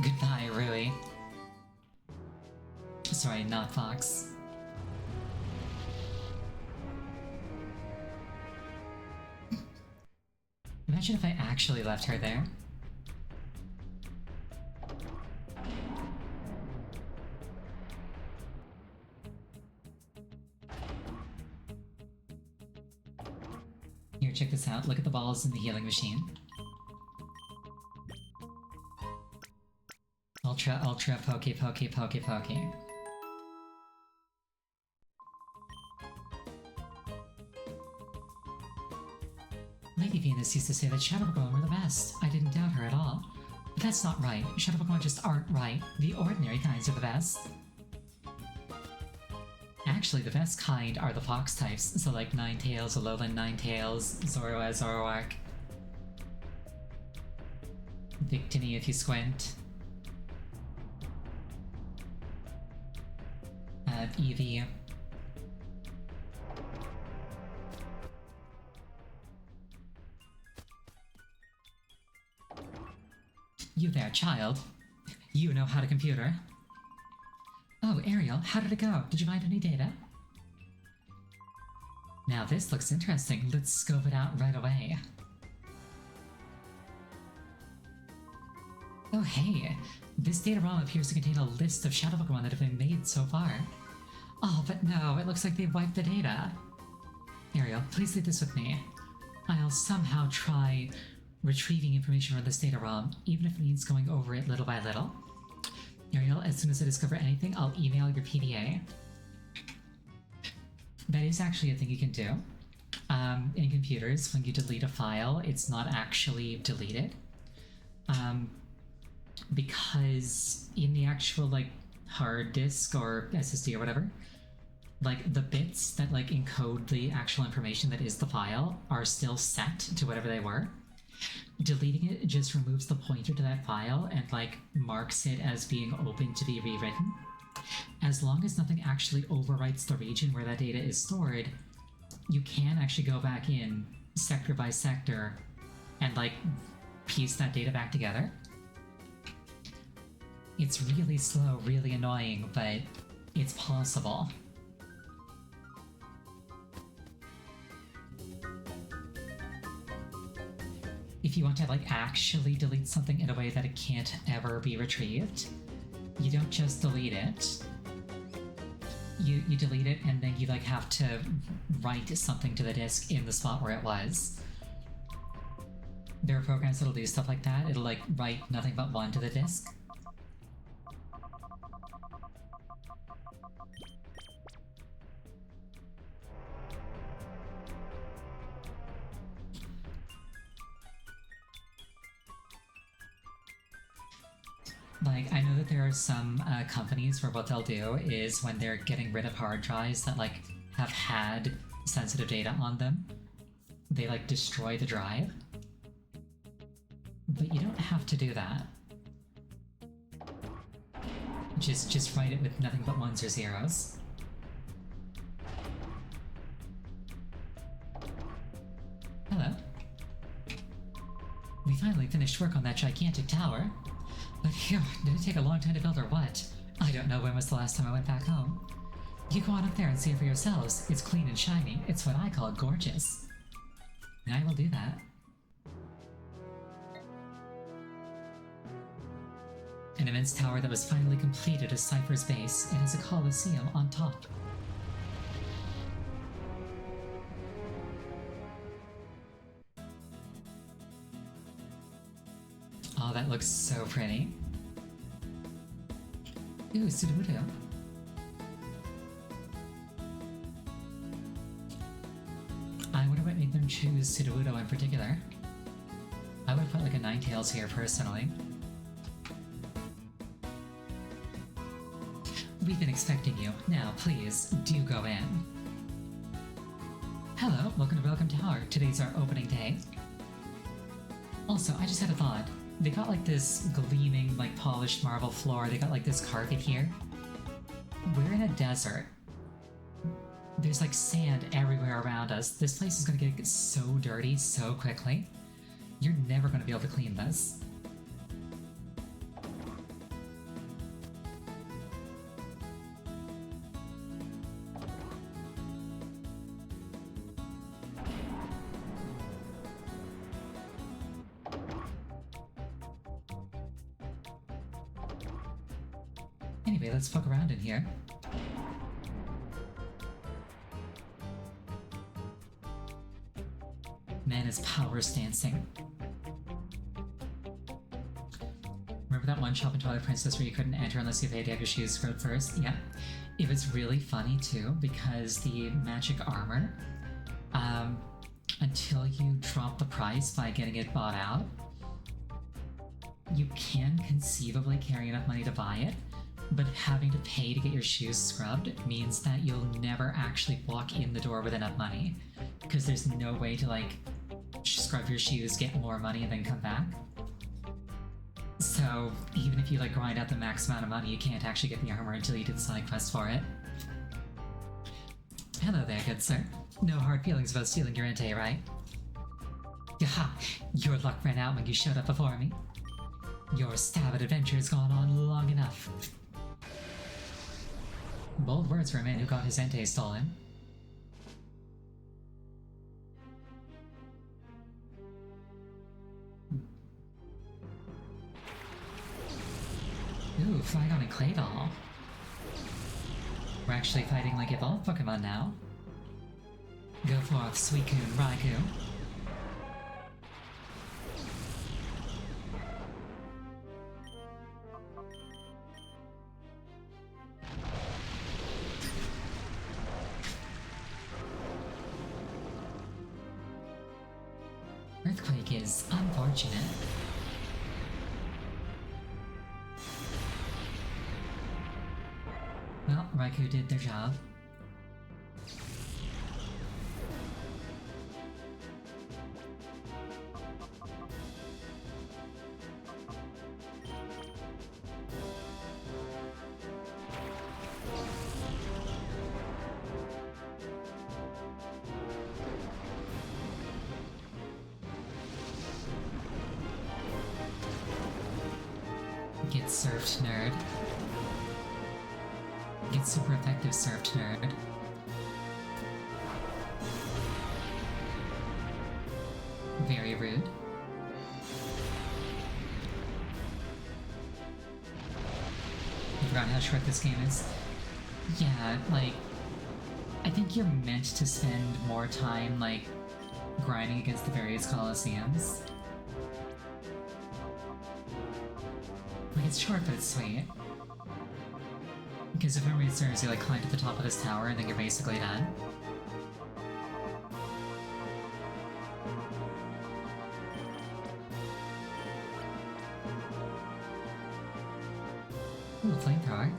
Goodbye, Rui. Sorry, not Fox. Imagine if I actually left her there. Here, check this out. Look at the balls in the healing machine. ultra, ultra, pokey, pokey, pokey, pokey. Lady Venus used to say that Shadow Pokemon were the best. I didn't doubt her at all. But that's not right. Shadow Pokemon just aren't right. The ordinary kinds are the best. Actually, the best kind are the fox types, so like Ninetales, Alolan Ninetales, Zoroark, Zoroark. Victini if you squint. Eevee. You there, child. You know how to computer. Oh, Ariel, how did it go? Did you find any data? Now this looks interesting. Let's scope it out right away. Oh hey, this data ROM appears to contain a list of Shadow Pokemon that have been made so far. Oh, but no, it looks like they've wiped the data. Ariel, please leave this with me. I'll somehow try retrieving information from this data ROM, even if it means going over it little by little. Ariel, as soon as I discover anything, I'll email your PDA. That is actually a thing you can do. In computers, when you delete a file, it's not actually deleted. Because in the actual, like, hard disk or SSD or whatever, like, the bits that, like, encode the actual information that is the file are still set to whatever they were. Deleting it just removes the pointer to that file and, like, marks it as being open to be rewritten. As long as nothing actually overwrites the region where that data is stored, you can actually go back in sector by sector and, like, piece that data back together. It's really slow, really annoying, but it's possible. If you want to, like, actually delete something in a way that it can't ever be retrieved, you don't just delete it. You delete it and then you, like, have to write something to the disk in the spot where it was. There are programs that'll do stuff like that. It'll, like, write nothing but 1 to the disk. Like, I know that there are some companies where what they'll do is when they're getting rid of hard drives that, like, have had sensitive data on them, they, like, destroy the drive. But you don't have to do that. Just write it with nothing but 1s or 0s. Hello. We finally finished work on that gigantic tower. But phew, did it take a long time to build or what? I don't know when was the last time I went back home. You go on up there and see it for yourselves. It's clean and shiny. It's what I call gorgeous. I will do that. An immense tower that was finally completed is Cypher's base. It has a Colosseum on top. Oh, that looks so pretty. Ooh, Sudowoodo. I wonder what made them choose Sudowoodo in particular. I would put like a Ninetales here personally. We've been expecting you. Now, please, do go in. Hello, welcome to Welcome Tower. Today's our opening day. Also, I just had a thought. They got like this gleaming, like polished marble floor. They got like this carpet here. We're in a desert. There's like sand everywhere around us. This place is gonna get so dirty so quickly. You're never gonna be able to clean this. Anyway, let's fuck around in here. Man is power stancing. Remember that one shop in Twilight Princess where you couldn't enter unless you paid to have your shoes scrubbed first? Yeah. It was really funny too because the magic armor, until you drop the price by getting it bought out, you can conceivably carry enough money to buy it, but having to pay to get your shoes scrubbed means that you'll never actually walk in the door with enough money, because there's no way to like scrub your shoes, get more money, and then come back. So even if you like grind out the max amount of money, you can't actually get the armor until you do the side quest for it. Hello there, good sir. No hard feelings about stealing your Entei, right? Yaha! Your luck ran out when you showed up before me. Your stab at adventure has gone on long enough. Bold words for a man who got his Entei stolen. Ooh, Flygon and Claydol. We're actually fighting like evolved Pokemon now. Go forth, Suicune, Raikou. Earthquake is unfortunate. Well, Raikou did their job. Get surfed, nerd. Get super effective surfed, nerd. Very rude. I forgot how short this game is. Yeah, like, I think you're meant to spend more time, like, grinding against the various Colosseums. Like, it's short, but it's sweet. Because if memory serves, you like climb to the top of this tower and then you're basically done. Ooh, flamethrower.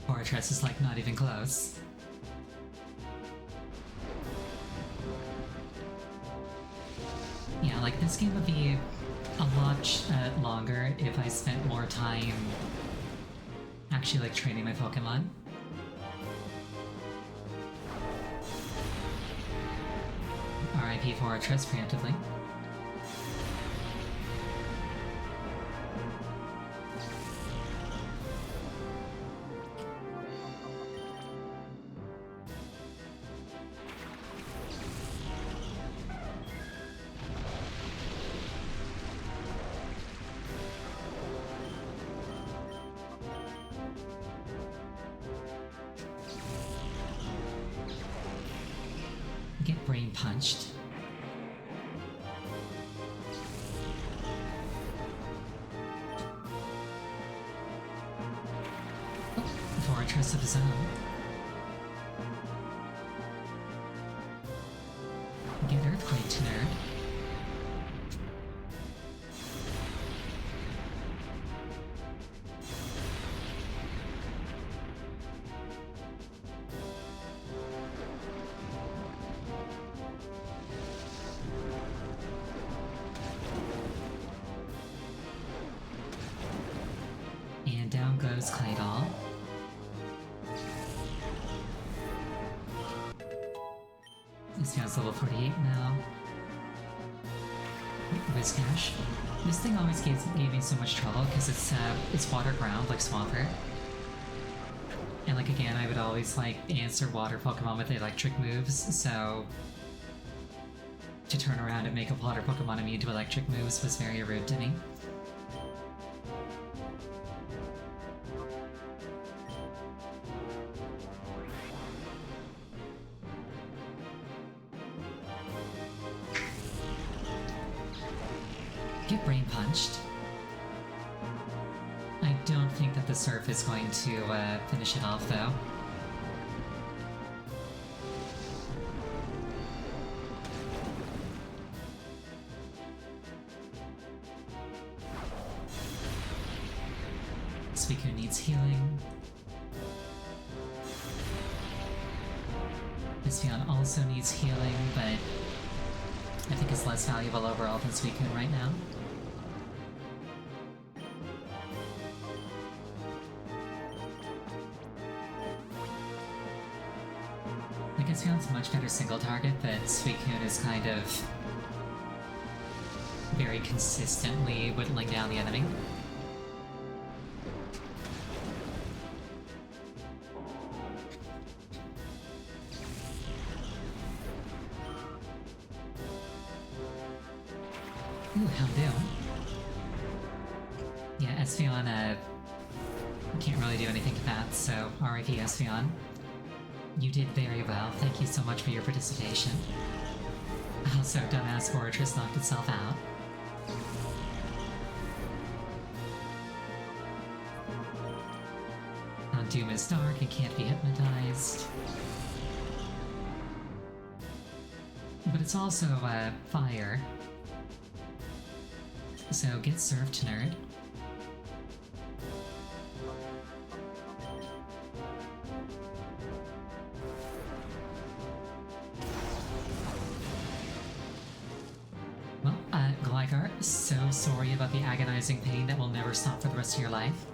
Fortress is like not even close. Yeah, like this game would be a lot longer if I spent more time actually like training my Pokemon. RIP Fortress preemptively. Get brain punched. Oh, Fortress of his own. Get Earthquake, nerd. And down goes Claydol. This guy's level 48 now. Whiscash. This thing always gave me so much trouble because it's water ground like Swampert. And like again, I would always like answer water Pokemon with electric moves, so to turn around and make a water Pokemon immune to electric moves was very rude to me. brain punched. I don't think that the surf is going to finish it off, though. Suicune needs healing. Espeon also needs healing, but I think is less valuable overall than Suicune right now. Like, Espeon's a much better single target, but Suicune is kind of very consistently whittling down the enemy. Ooh, hell do. Yeah, Espeon, can't really do anything to that, so RIP Espeon. You did very well, thank you so much for your participation. Also, dumbass Fortress knocked itself out. Doom is dark and can't be hypnotized. But it's also, fire. So get surfed, nerd. Well, Gligar, so sorry about the agonizing pain that will never stop for the rest of your life.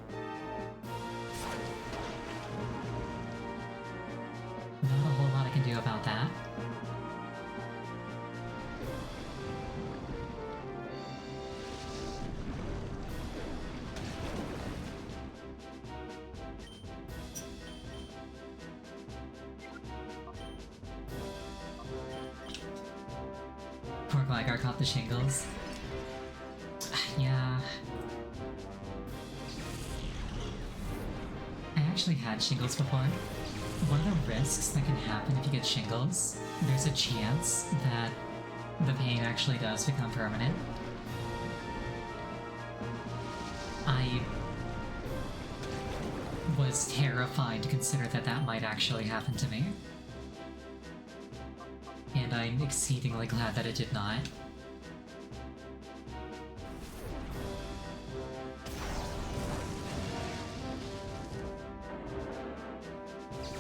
Not a whole lot I can do about that. Poor Gligar caught the shingles. Yeah. I actually had shingles before. One of the risks that can happen if you get shingles, there's a chance that the pain actually does become permanent. I was terrified to consider that that might actually happen to me. And I'm exceedingly glad that it did not.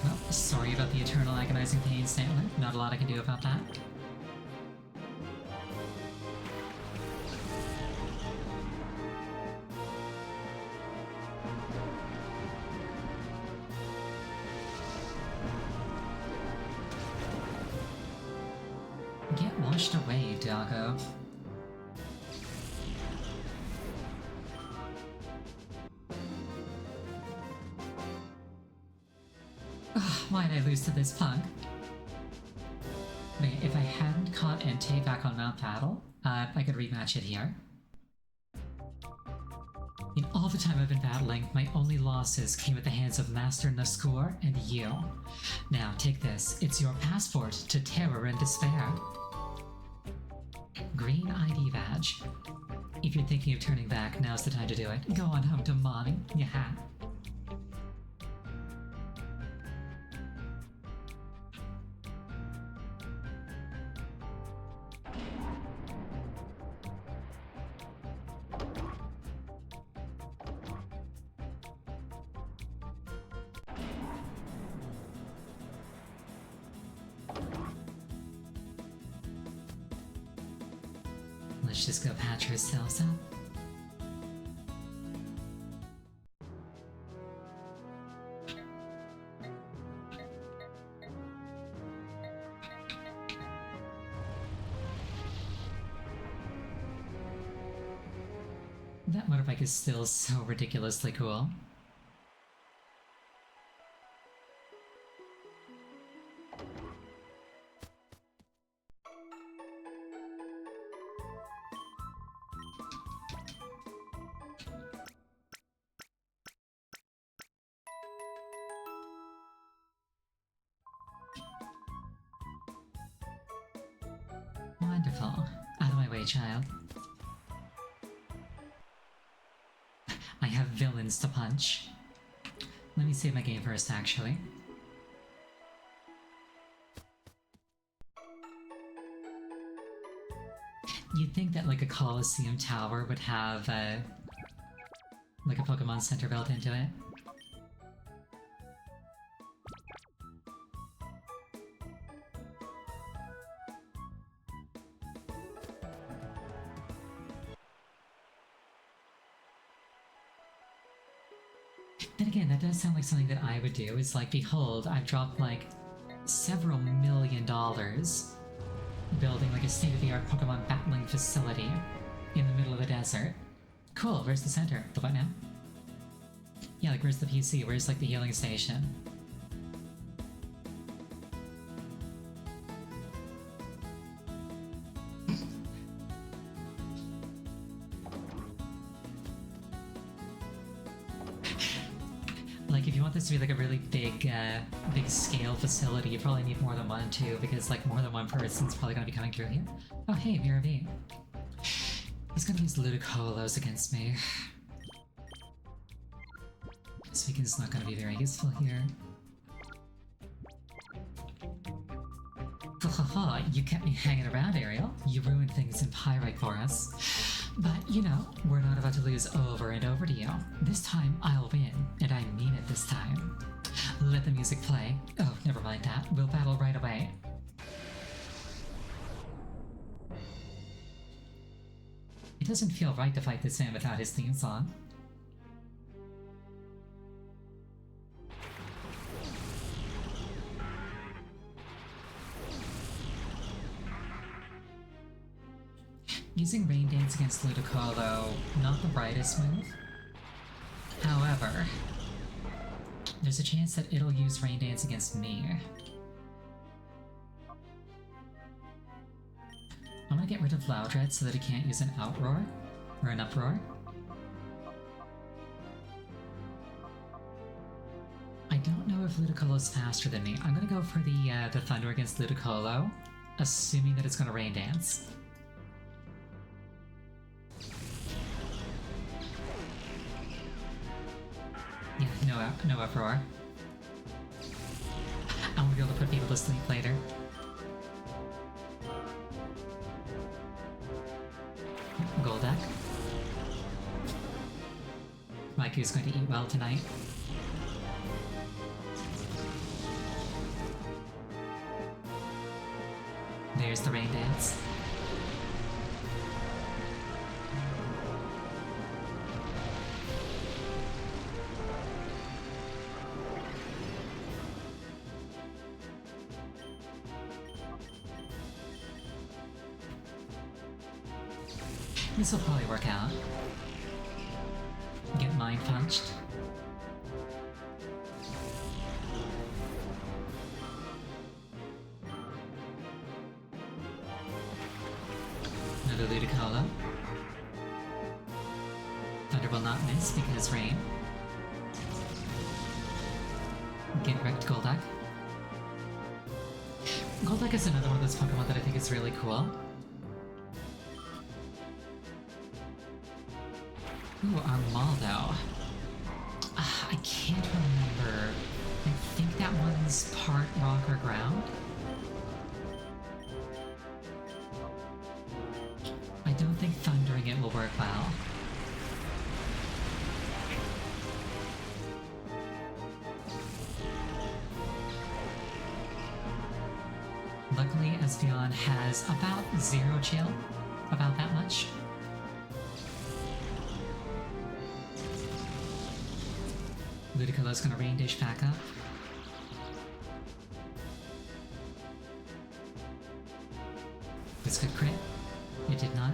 Well, sorry about the eternal agonizing pain, Stanley. Not a lot I can do about that. Get washed away, doggo. Why'd I lose to this punk? Wait, if I hadn't caught Entei back on Mount Battle, I could rematch it here. In all the time I've been battling, my only losses came at the hands of Master Naskur and you. Now, take this. It's your passport to terror and despair. Green ID badge. If you're thinking of turning back, now's the time to do it. Go on home to mommy, you hat. Let's just go patch ourselves up. That motorbike is still so ridiculously cool. Wonderful. Out of my way, child. villains to punch. Let me save my game first, actually. You'd think that like a Colosseum tower would have like a Pokemon Center built into it. Then again, that does sound like something that I would do, is like, behold, I've dropped like several $1 million building like a state-of-the-art Pokemon battling facility in the middle of the desert. Cool, where's the center? The what now? Yeah, like where's the PC? Where's like the healing station? Like, if you want this to be like a really big, big scale facility, you probably need more than one too, because like more than one person's probably gonna be coming through here. Oh hey, Vera V. He's gonna use Ludicolo's against me. This weekend's not gonna be very useful here. Haha, you kept me hanging around, Ariel. You ruined things in Pyrite for us. But, you know, we're not about to lose over and over to you. This time, I'll win, and I mean it this time. Let the music play. Oh, never mind that. We'll battle right away. It doesn't feel right to fight this man without his theme song. Using Rain Dance against Ludicolo, not the brightest move. However, there's a chance that it'll use Rain Dance against me. I'm gonna get rid of Loudred so that it can't use an Outroar, or an Uproar. I don't know if Ludicolo's faster than me. I'm gonna go for the Thunder against Ludicolo, assuming that it's gonna Rain Dance. Yeah, no Uproar. I won't be able to put people to sleep later. Golduck. Raikou's going to eat well tonight. There's the Rain Dance. This will probably work out. Get Mind Punched. Another Ludicolo. Thunder will not miss because rain. Get wrecked, Golduck. Golduck is another one of those Pokemon that I think is really cool. Ooh, Armaldo. I can't remember. I think that one's part rock or ground. I don't think thundering it will work well. Luckily, Espeon has about 0 chill. About that much. Ludicolo's gonna Rain Dish back up. This could crit. It did not.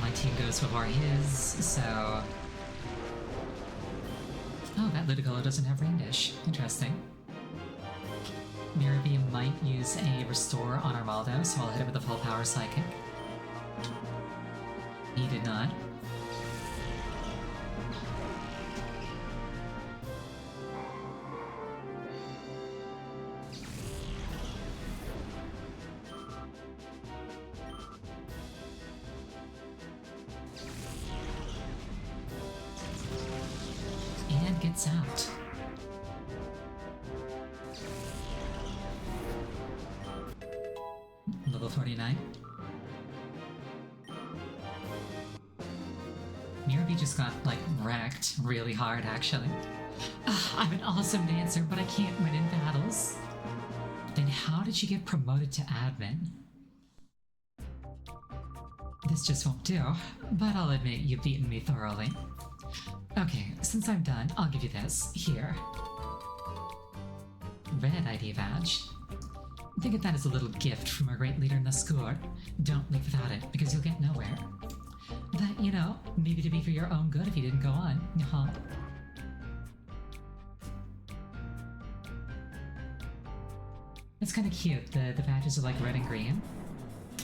My team goes before his, so... Oh, that Ludicolo doesn't have Rain Dish. Interesting. Mirror Beam might use a Restore on Armaldo, so I'll hit it with a full power Psychic. He did not. get zapped. Level 49. Mirabee just got, like, wrecked really hard, actually. I'm an awesome dancer, but I can't win in battles. Then how did you get promoted to admin? This just won't do, but I'll admit you've beaten me thoroughly. Okay, since I'm done, I'll give you this. Here. Red ID badge. Think of that as a little gift from a great leader in the school. Don't leave without it, because you'll get nowhere. But, you know, maybe to be for your own good if you didn't go on. Huh? It's kind of cute. The badges are like red and green.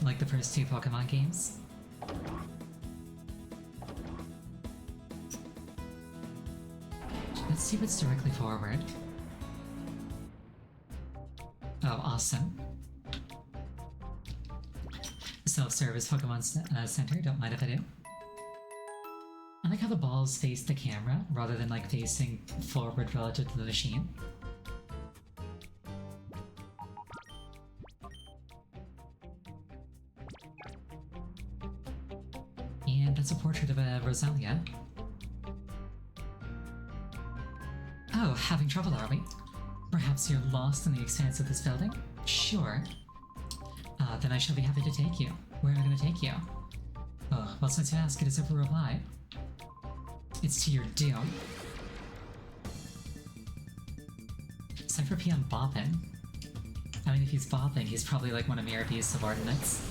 Like the first two Pokemon games. Let's see what's directly forward. Oh, awesome. Self-service Pokemon Center, don't mind if I do. I like how the balls face the camera rather than like facing forward relative to the machine. And that's a portrait of a Roselia. Oh, having trouble, are we? Perhaps you're lost in the expanse of this building? Sure. Then I shall be happy to take you. Where am I going to take you? Oh, well, since you ask, it is a reply. It's to your doom. Cypher Peon bopping. I mean, if he's bopping, he's probably like one of Mirabee's subordinates.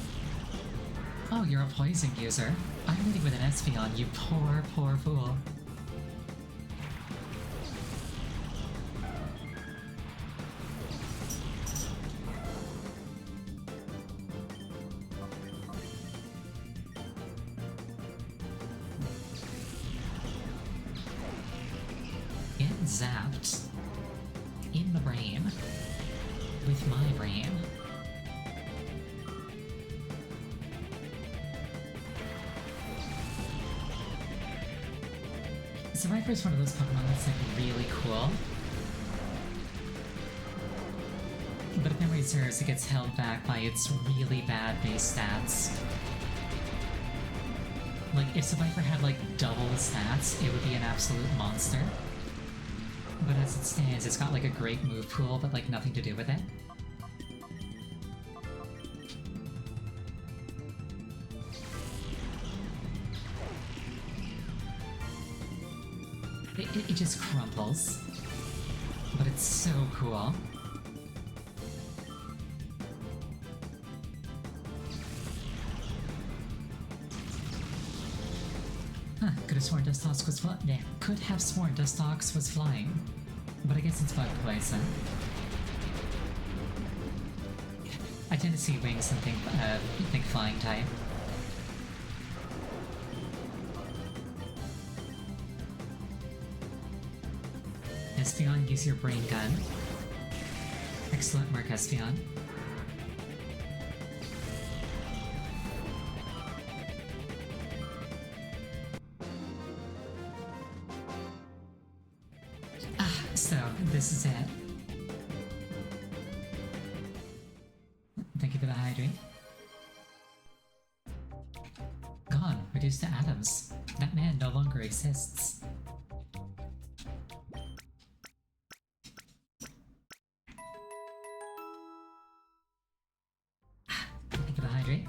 Oh, you're a poison user. I'm leading with an Espeon, you poor, poor fool. Get zapped. In the brain. With my brain. So Viper is one of those Pokemon that's like really cool. But if memory serves, it gets held back by its really bad base stats. Like, if Survivor had like double the stats, it would be an absolute monster. But as it stands, it's got like a great move pool, but like nothing to do with it. It just crumples. But it's so cool. Huh, could have sworn Dustox was flying. Yeah, could have sworn Dustox was flying. But I guess it's bug poison. I tend to see wings and think flying type. Espeon, use your brain gun. Excellent work, Espeon. So, this is it. Thank you for the hydrate. Gone, reduced to atoms. That man no longer exists. Thank you for the hydrate.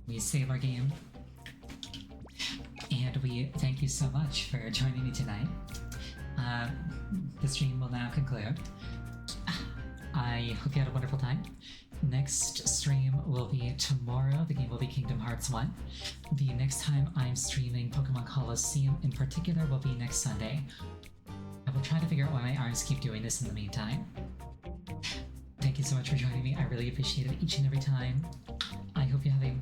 We save our game. And we thank you so much for joining me tonight. The stream will now conclude. I hope you had a wonderful time. Next stream will be tomorrow. The game will be Kingdom Hearts 1. The next time I'm streaming Pokemon Colosseum in particular will be next Sunday. I will try to figure out why my arms keep doing this in the meantime. Thank you so much for joining me. I really appreciate it each and every time. I hope you have a